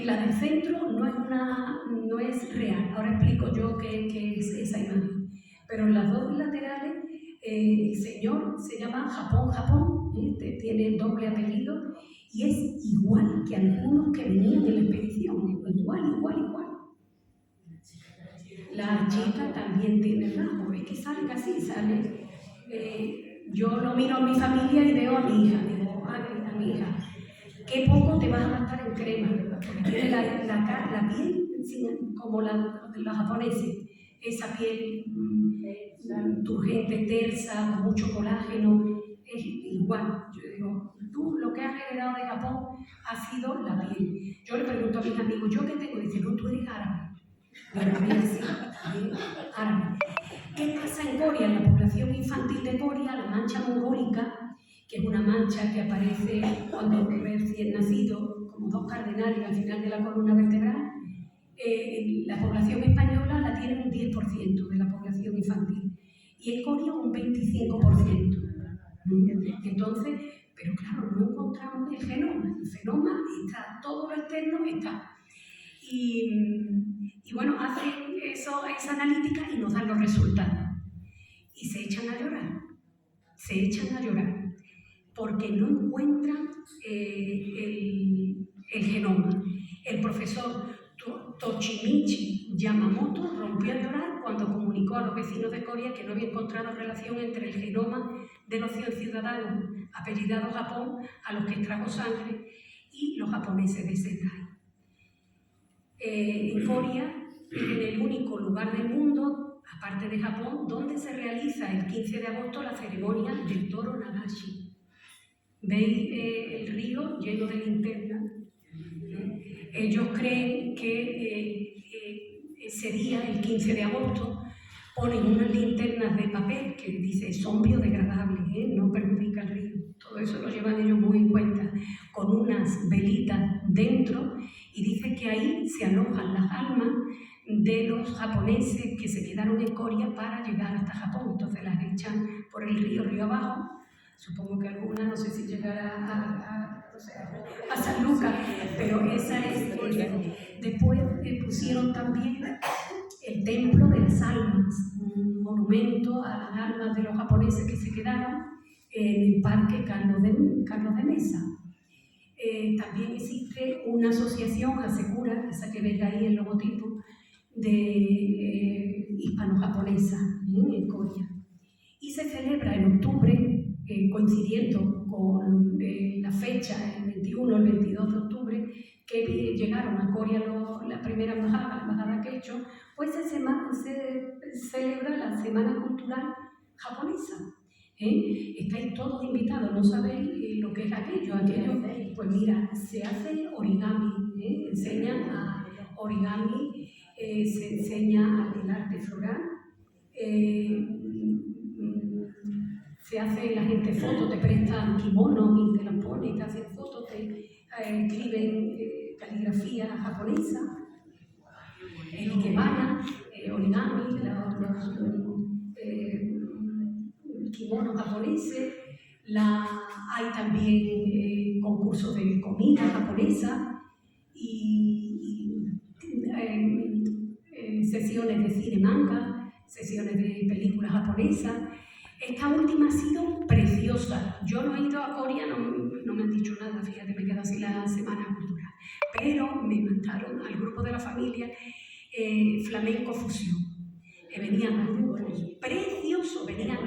la del centro no es real. Ahora explico yo qué es esa imagen. Pero en las dos laterales, el señor se llama Japón, tiene doble apellido y es igual que algunos que venían de la expedición. Igual. La chica también tiene rasgos, es que sale casi, sale. Yo lo miro a mi familia y veo a mi hija, digo, a mi hija, qué poco te vas a gastar en crema, porque tiene la piel como la de los japoneses, esa piel turgente, tersa, con mucho colágeno, es igual. Yo digo, tú lo que has heredado de Japón ha sido la piel. Yo le pregunto a mis amigos, ¿yo qué tengo? Dice, no, tú eres árabe. Árabe, sí, árabe. ¿Qué pasa en Coria? En la población infantil de Coria, la mancha mongólica, que es una mancha que aparece cuando recién nacido, como dos cardenales al final de la columna vertebral, la población española la tiene un 10% de la población infantil y en Coria un 25%. Entonces, pero claro, no encontramos el fenoma está, todo lo externo está. Y bueno, hacen esa analítica y nos dan los resultados. Y se echan a llorar, porque no encuentran el genoma. El profesor Toshimichi Yamamoto rompió a llorar cuando comunicó a los vecinos de Coria que no había encontrado relación entre el genoma de los 100 ciudadanos apellidados Japón a los que extrajo sangre y los japoneses de Sendai. En Coria es el único lugar del mundo, aparte de Japón, donde se realiza el 15 de agosto la ceremonia del toro Nagashi. ¿Veis el río lleno de linternas? Ellos creen que ese día, el 15 de agosto, ponen unas linternas de papel que dice son biodegradables, no perjudica el río. Todo eso lo llevan ellos muy en cuenta, con unas velitas dentro, y dice que ahí se alojan las almas de los japoneses que se quedaron en Coria para llegar hasta Japón. Entonces las echan por el río abajo. Supongo que alguna, no sé si llegará a San Lucas, pero esa es. Después pusieron también el Templo de las Almas, un monumento a las almas de los japoneses que se quedaron en el Parque Carlos de Mesa. También existe una asociación, Asegura, esa que veis ahí el logotipo, de hispano-japonesa en Coria. Y se celebra en octubre, coincidiendo con la fecha, el 21 o el 22 de octubre, que llegaron a Coria la primera embajada, la embajada que he hecho, pues se celebra la Semana Cultural japonesa. Estáis todos invitados, no sabéis lo que es aquello, pues mira, se hace origami, enseñan a origami, se enseña el arte floral, se hace la gente fotos, te prestan kimonos y te las ponen, te hacen fotos, te escriben caligrafía japonesa, el ikebana, origami, kimonos japoneses, hay también concursos de comida japonesa y sesiones de cine manga, sesiones de películas japonesas. Esta última ha sido preciosa. Yo no he ido a Corea, no me han dicho nada, fíjate, me quedo así la semana cultural. Pero me mandaron al grupo de la familia flamenco fusión. Venían grupos preciosos, venían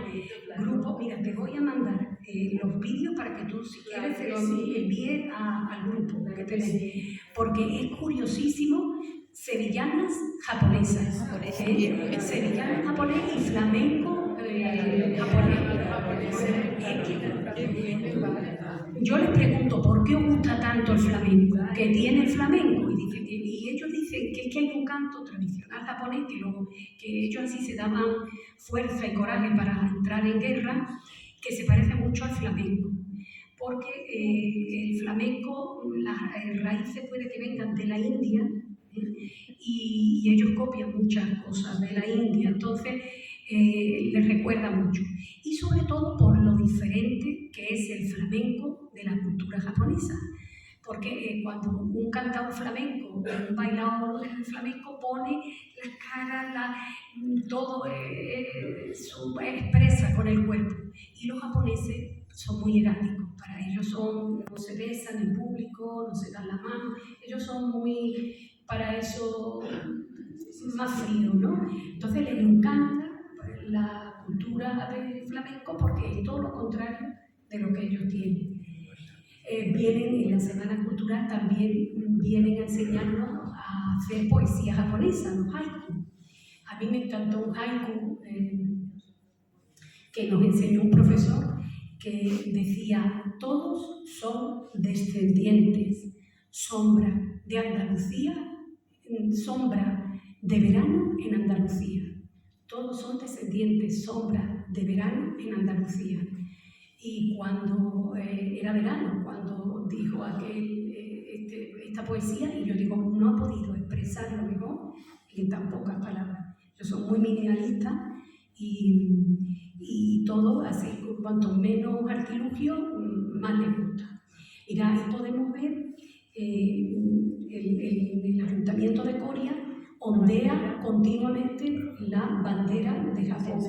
grupos. Mira, te voy a mandar los vídeos para que tú, si quieres, se los envíes al grupo, porque es curiosísimo. Sevillanas japonesas, sevillanas japonesas y flamenco japonés. Yo les pregunto, ¿por qué os gusta tanto el flamenco? ¿Qué tiene el flamenco? Y ellos dicen que es que hay un canto tradicional japonés que ellos así se daban fuerza y coraje para entrar en guerra, que se parece mucho al flamenco. Porque el flamenco, las raíces puede que vengan de la India, y ellos copian muchas cosas de la India, entonces les recuerda mucho. Y sobre todo por lo diferente que es el flamenco de la cultura japonesa. Porque cuando un cantador flamenco, un bailador flamenco pone las caras, todo expresa con el cuerpo. Y los japoneses son muy erráticos. Para ellos no se besan en público, no se dan la mano. Ellos son muy, para eso, más fríos, ¿no? Entonces les encanta la cultura del flamenco porque es todo lo contrario de lo que ellos tienen. Vienen en la Semana Cultural, también vienen a enseñarnos a hacer poesía japonesa, los haiku. A mí me encantó un haiku que nos enseñó un profesor que decía: todos son descendientes, sombra de Andalucía, sombra de verano en Andalucía. Todos son descendientes, sombra de verano en Andalucía. Y cuando era verano, cuando dijo esta poesía, y yo digo, no ha podido expresarlo mejor en tan pocas palabras. Yo soy muy minimalista y todo así, cuanto menos artilugio, más les gusta. Mira, ahí podemos ver el Ayuntamiento de Coria ondea continuamente la bandera de Japón.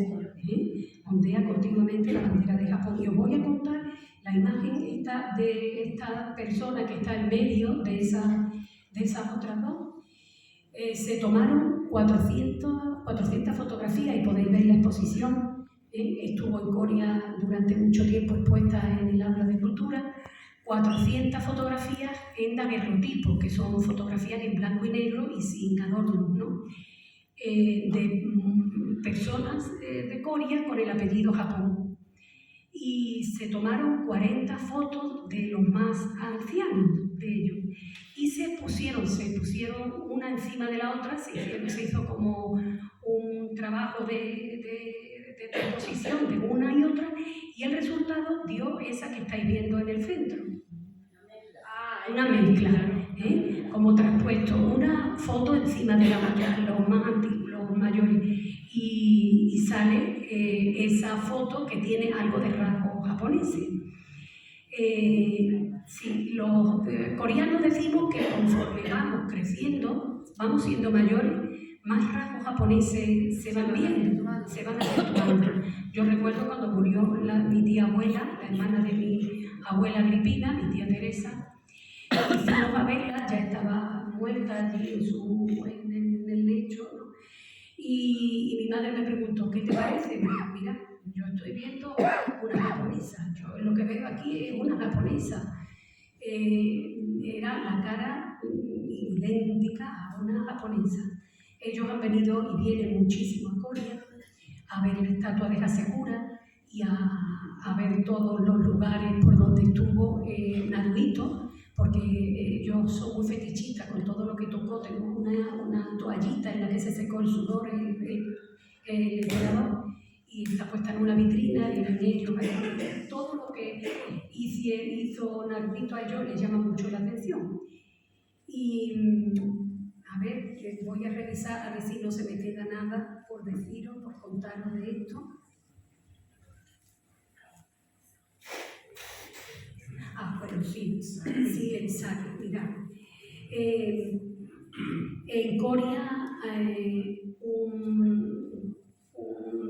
Ondea continuamente la bandera de Japón. Y os voy a contar la imagen de esta persona que está en medio de esas otras dos. Se tomaron 400 fotografías y podéis ver la exposición. Estuvo en Coria durante mucho tiempo expuesta en el aula de cultura. 400 fotografías en daguerrotipo, que son fotografías en blanco y negro y sin adornos, ¿no? De personas de Coria con el apellido Japón. Y se tomaron 40 fotos de los más ancianos de ellos. Y se pusieron una encima de la otra, se hizo como un trabajo de composición de una y otra, y el resultado dio esa que estáis viendo en el centro. Una mezcla, como traspuesto, una foto encima de la otra, los más antiguos, los mayores, y sale esa foto que tiene algo de rasgos japoneses. Sí, los coreanos decimos que conforme vamos creciendo, vamos siendo mayores, más rasgos japoneses se van viendo, se van acentuando. Yo recuerdo cuando murió mi tía abuela, la hermana de mi abuela Agripina, mi tía Teresa, y fuimos a verla, ya estaba muerta allí en el lecho, ¿no? Y mi madre me preguntó, ¿qué te parece? Me dijo, mira, yo estoy viendo una japonesa, yo lo que veo aquí es una japonesa. Era la cara idéntica a una japonesa. Ellos han venido y vienen muchísimo a Corea a ver la estatua de Hasekura y a ver todos los lugares por donde estuvo Naruhito, porque yo soy muy fetichista con todo lo que tocó. Tengo una toallita en la que se secó el sudor el emperador, y está puesta en una vitrina, y en ello, todo lo que hizo Naruhito a ellos les llama mucho la atención. Y a ver, voy a revisar a ver si no se me queda nada por deciros, por contaros de esto. Bueno, sí, exacto, mirad. En Coria, un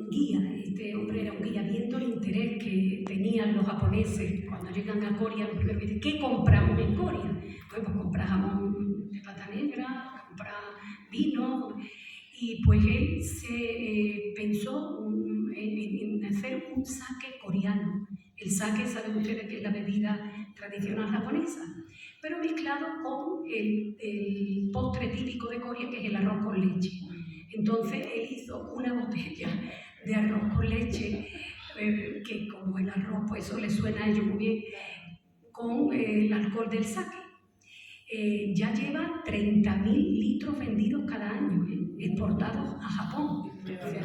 guía, este hombre era un guía, viendo el interés que tenían los japoneses cuando llegan a Coria, lo primero que dicen, ¿qué compramos en Coria? Pues comprar jamón de pata negra, comprar vino, y pues él se pensó en hacer un sake coreano. El sake, saben ustedes que es la bebida tradicional japonesa, pero mezclado con el postre típico de Corea, que es el arroz con leche. Entonces él hizo una botella de arroz con leche, que como el arroz, pues eso le suena a ellos muy bien, con el alcohol del sake. Ya lleva 30.000 litros vendidos cada año, exportados a Japón. O sea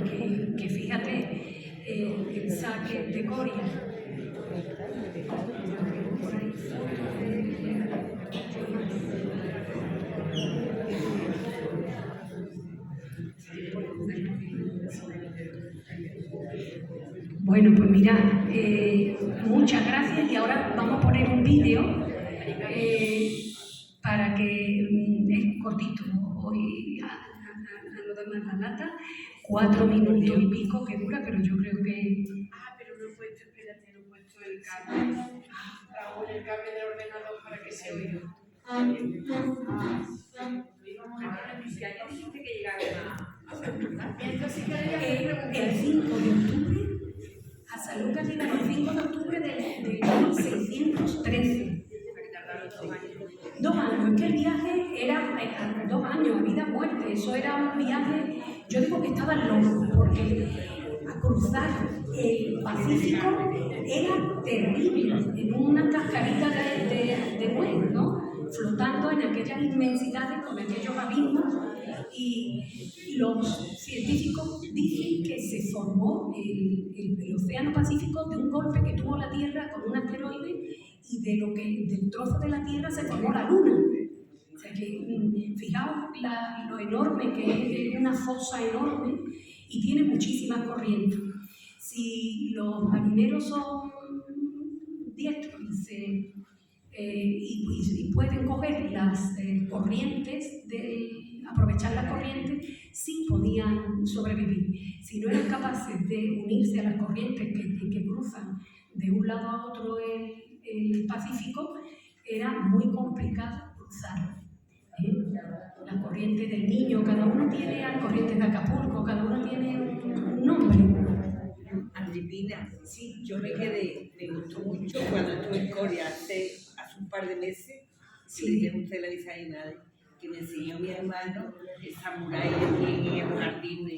que fíjate, el sake de Corea. Bueno, pues mirad, muchas gracias, y ahora vamos a poner un vídeo para que es cortito, hoy a lo demás la lata, 4 minutos y pico que dura, pero yo creo que... pero no he puesto, espérate, no he puesto el cable, Raúl, el cable del ordenador para que se oiga. Ya dijiste que llegaron entonces, el 5 de octubre, a San Lucas llega el 5 de octubre de 1613. 2 años, es que el viaje era 2 años, a vida o muerte. Eso era un viaje, yo digo que estaban locos, porque a cruzar el Pacífico era terrible, en una cascarita de nuez, ¿no? Flotando en aquellas inmensidades, con aquellos abismos, y los científicos dicen que se formó el Océano Pacífico de un golpe que tuvo la Tierra con un asteroide, y del trozo de la Tierra se formó la Luna. O sea que, fijaos lo enorme que es una fosa enorme, y tiene muchísimas corrientes. Si los marineros son diestros y pueden coger las corrientes, aprovechar las corrientes, sí podían sobrevivir. Si no eran capaces de unirse a las corrientes que cruzan de un lado a otro el Pacífico, era muy complicado cruzar. La corriente del Niño, cada uno tiene la corriente de Acapulco, cada uno tiene un nombre. Andipina, sí, yo me gustó mucho cuando estuve en Corea hace un par de meses, si le llegó usted la visa a nadie, que me enseñó mi hermano el samurái en el jardín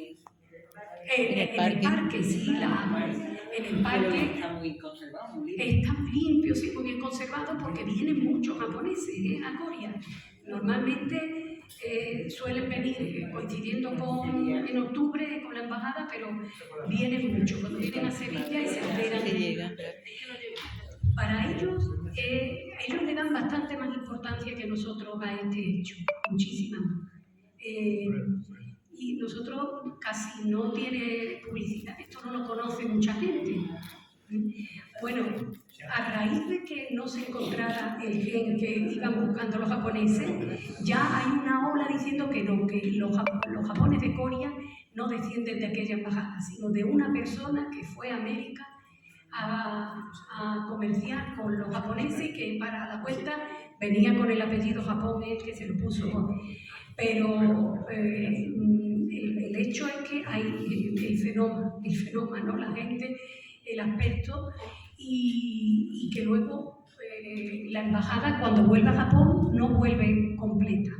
en el parque, sí, en el parque está muy conservado, muy limpio. Está limpio, sí, muy bien conservado, porque vienen muchos japoneses a Corea. Normalmente suelen venir coincidiendo en octubre con la embajada, pero vienen mucho. Cuando vienen a Sevilla y se enteran. Para ellos, ellos le dan bastante más importancia que nosotros a este hecho, muchísima más. Y nosotros casi no tiene publicidad, esto no lo conoce mucha gente. Bueno, a raíz de que no se encontrara el gen que iban buscando los japoneses, ya hay una ola diciendo que no, que los japoneses de Corea no descienden de aquella embajada, sino de una persona que fue a América a comerciar con los japoneses, que para la cuenta venía con el apellido japonés, que se lo puso. Pero el hecho es que hay el fenómeno, la gente, el aspecto, y que luego la embajada, cuando vuelve a Japón, no vuelve completa.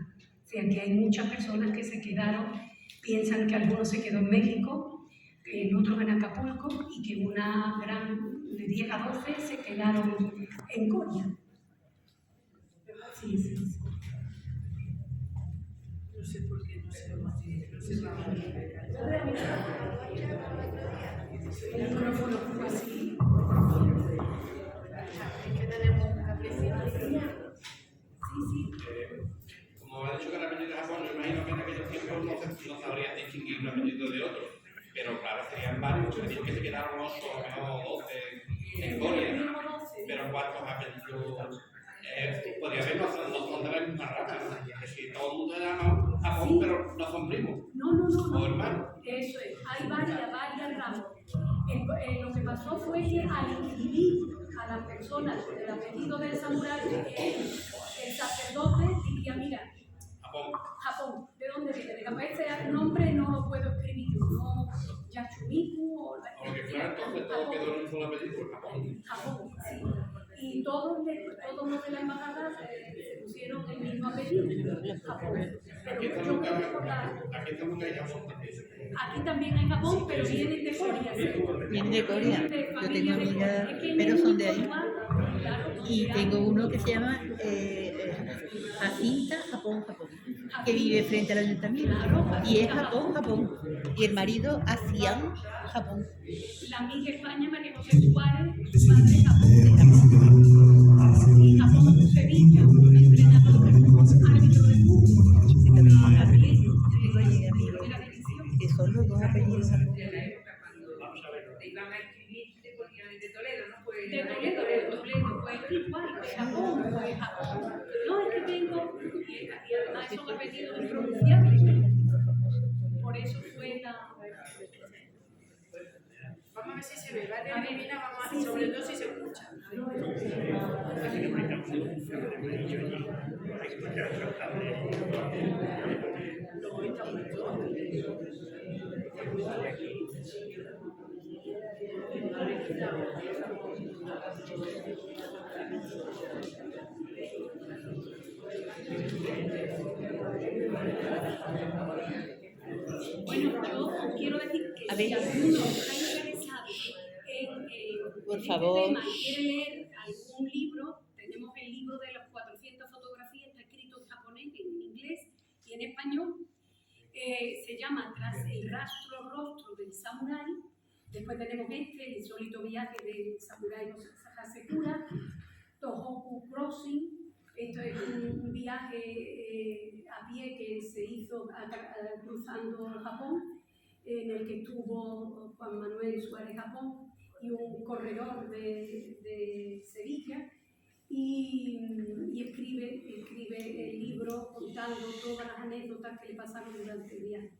O sea que hay muchas personas que se quedaron, piensan que alguno se quedó en México, el otro en Acapulco y que una gran, de 10 a 12, se quedaron en Coria. Sí, sí, sí. No sé por qué, no sé. El micrófono fue así. Es que tenemos un cablecito. Sí, sí. Como ha dicho que el apellido de Japón, yo imagino que en aquellos tiempos no sabrían distinguir un apellido de otro. Pero claro, serían varios. Me que se quedaron 8 o 12 en Corea. Pero ¿cuántos apellidos? Podría haber no son de la misma raza, ¿no? Que si todo el mundo llama Japón, Sí. pero no son primos. No. O hermanos. Eso es, hay varias ramas. Lo que pasó fue que al inscribir a las personas con el apellido del samurái, el sacerdote diría, mira, Japón, ¿de dónde viene? De Japón. Ese nombre no lo puedo escribir yo, no Yachumiku o O lo que fuera, entonces todo quedó en un solo apellido, Japón. Japón, sí. Y todos los de la embajada se pusieron el mismo apellido, Japón. Aquí Pero estamos yo creo que por la... en Japón. Aquí también hay Japón, pero vienen de Corea. Vienen de Corea. Yo tengo amigas, Es que pero son de ahí. Claro, Y tengo uno que se llama Jacinta Japón, que vive frente al ayuntamiento. Y es Japón. Y el marido Asian Japón. La amiga España, María José Suárez, su padre es Japón. Y Japón Sevilla, entrenador de fútbol, árbitro de fútbol. También, primera división. Que son los dos apellidos Japón. Te iban a escribir, te ponían de Toledo, ¿no? Pues, De Toledo, pues igual, de Japón, pues Japón. No, es que tengo, y además son apellidos impronunciables. Por eso fue la... Vamos a ver si se ve, ¿vale? A ver, Elimina, vamos a sí, sobre sí. todo si se escucha. Bueno, yo os quiero decir que A si ver. alguno está interesado Por en favor. este tema y quiere leer algún libro, tenemos el libro de las 400 fotografías, está escrito en japonés, en inglés y en español. Se llama Tras el rostro del samurái. Después tenemos el insólito viaje del samurái Hasekura, Tohoku Crossing. Esto es un viaje a pie que se hizo cruzando Japón, en el que estuvo Juan Manuel Suárez Japón y un corredor de Sevilla, y escribe el libro contando todas las anécdotas que le pasaron durante el viaje.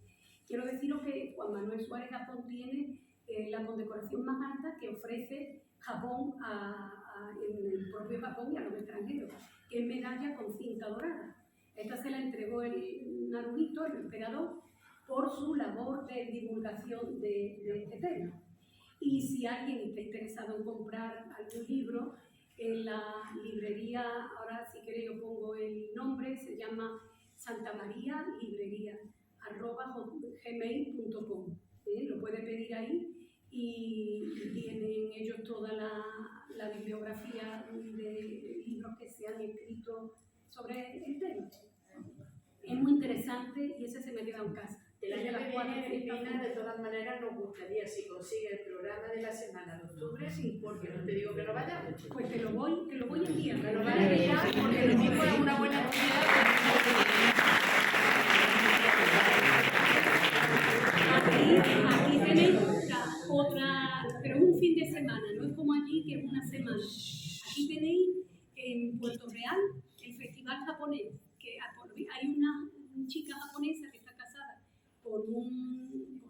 Quiero deciros que Juan Manuel Suárez Japón tiene la condecoración más alta que ofrece Japón en el propio Japón y a los extranjeros, que es medalla con cinta dorada. Esta se la entregó el Naruhito, el emperador, por su labor de divulgación de este tema. Y si alguien está interesado en comprar algún libro, en la librería, ahora si queréis os pongo el nombre, se llama Santa María Librería, @gmail.com. Lo puede pedir ahí y tienen ellos toda la bibliografía de libros que se han escrito sobre el tema. Es muy interesante y ese se me queda en casa. El año que viene, Cristina, de todas maneras, nos gustaría, si consigue el programa de la semana de octubre, sí, porque no te digo que no vayamos. Pues te lo voy a enviar. Me lo van a enviar porque lo mismo es una buena Aquí tenéis otra, pero un fin de semana, no es como allí que es una semana. Aquí tenéis en Puerto Real el festival japonés, que hay una chica japonesa que está casada con un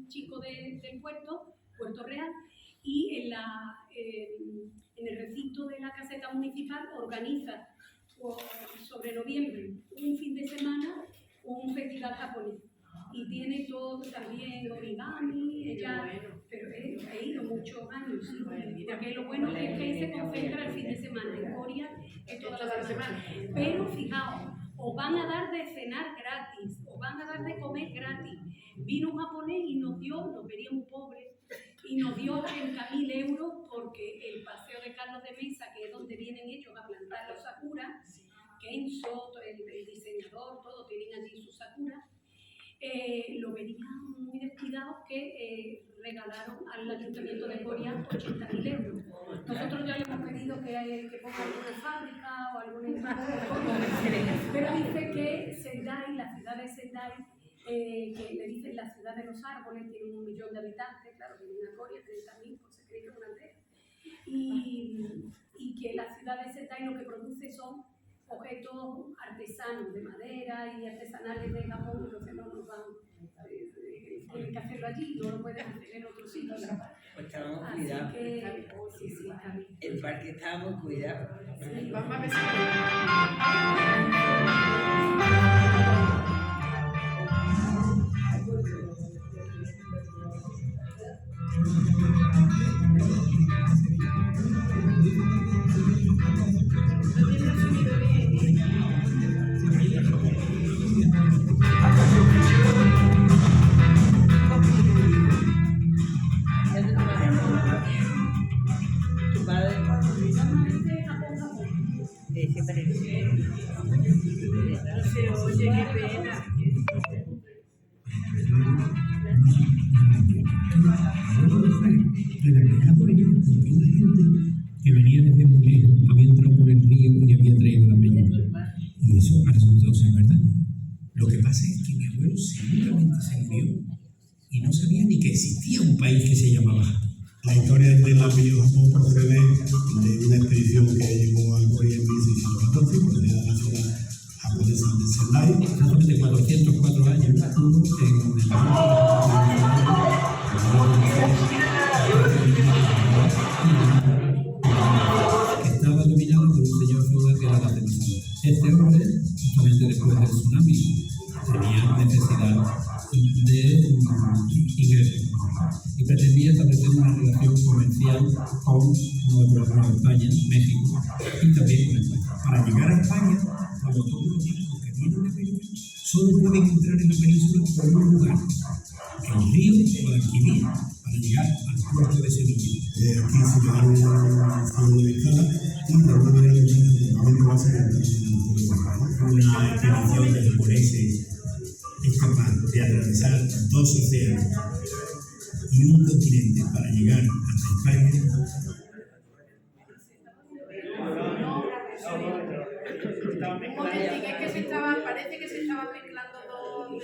chico del Puerto Real, y en el recinto de la caseta municipal organiza sobre noviembre un fin de semana un festival japonés. Y tiene todo también origami, pero he ido muchos años, ¿sí? Porque lo bueno es que se concentra el fin de semana. En Corea es toda la semana. Pero fijaos, os van a dar de cenar gratis, os van a dar de comer gratis, Vino un japonés y nos vería muy pobres, y nos dio 30.000 euros porque el paseo de Carlos de Mesa, que es donde vienen ellos a plantar los sakuras, Kenzo, el diseñador, todos tienen allí sus sakuras, lo venían muy descuidados que regalaron al Ayuntamiento de Coria 80.000 euros. Nosotros ya le hemos pedido que ponga alguna fábrica o alguna... Pero dice que Sendai, la ciudad de Sendai, que le dicen la ciudad de los árboles, tiene 1 millón de habitantes, claro, que viene a Coria, 30.000, pues se cree que es una aldea. Y que la ciudad de Sendai lo que produce son objetos artesanos de madera y artesanales de Japón, entonces no nos van, tienen que hacerlo allí, no lo pueden hacer en otro sitio. Pues estábamos Así cuidados. que, sí, está bien. El parque estaba muy cuidado. Sí, vamos a ver si... No tiene el sonido bien, Tu padre siempre no se oye, qué pena. Que venía desde muy lejos, había entrado por el río y había traído la peña. Y eso ha resultado ser verdad. Lo que pasa es que mi abuelo seguramente se murió y no sabía ni que existía un país que se llamaba Japón. La historia del apellido Japón procede de una expedición que llegó a Corea en 1614, procedida de la ciudad japonesa de Sendai. Exactamente 404 años hubo en el que estaba dominado por un señor feudal que era la Temazón. Este hombre, justamente después del tsunami, tenía necesidad de ingresos y pretendía establecer una relación comercial con Nueva España, México y también con España. Para llegar a España, como todos los barcos que vienen de América, solo pueden entrar en la península por un lugar, el río Guadalquivir, para llegar al puerto de Sevilla. Aquí se quedaron en de escala y de alguna manera el campamento base una expedición de japoneses es capaz de atravesar 2 océanos y un continente para llegar hasta España. Un momentín, es que parece que se estaban mezclando dos...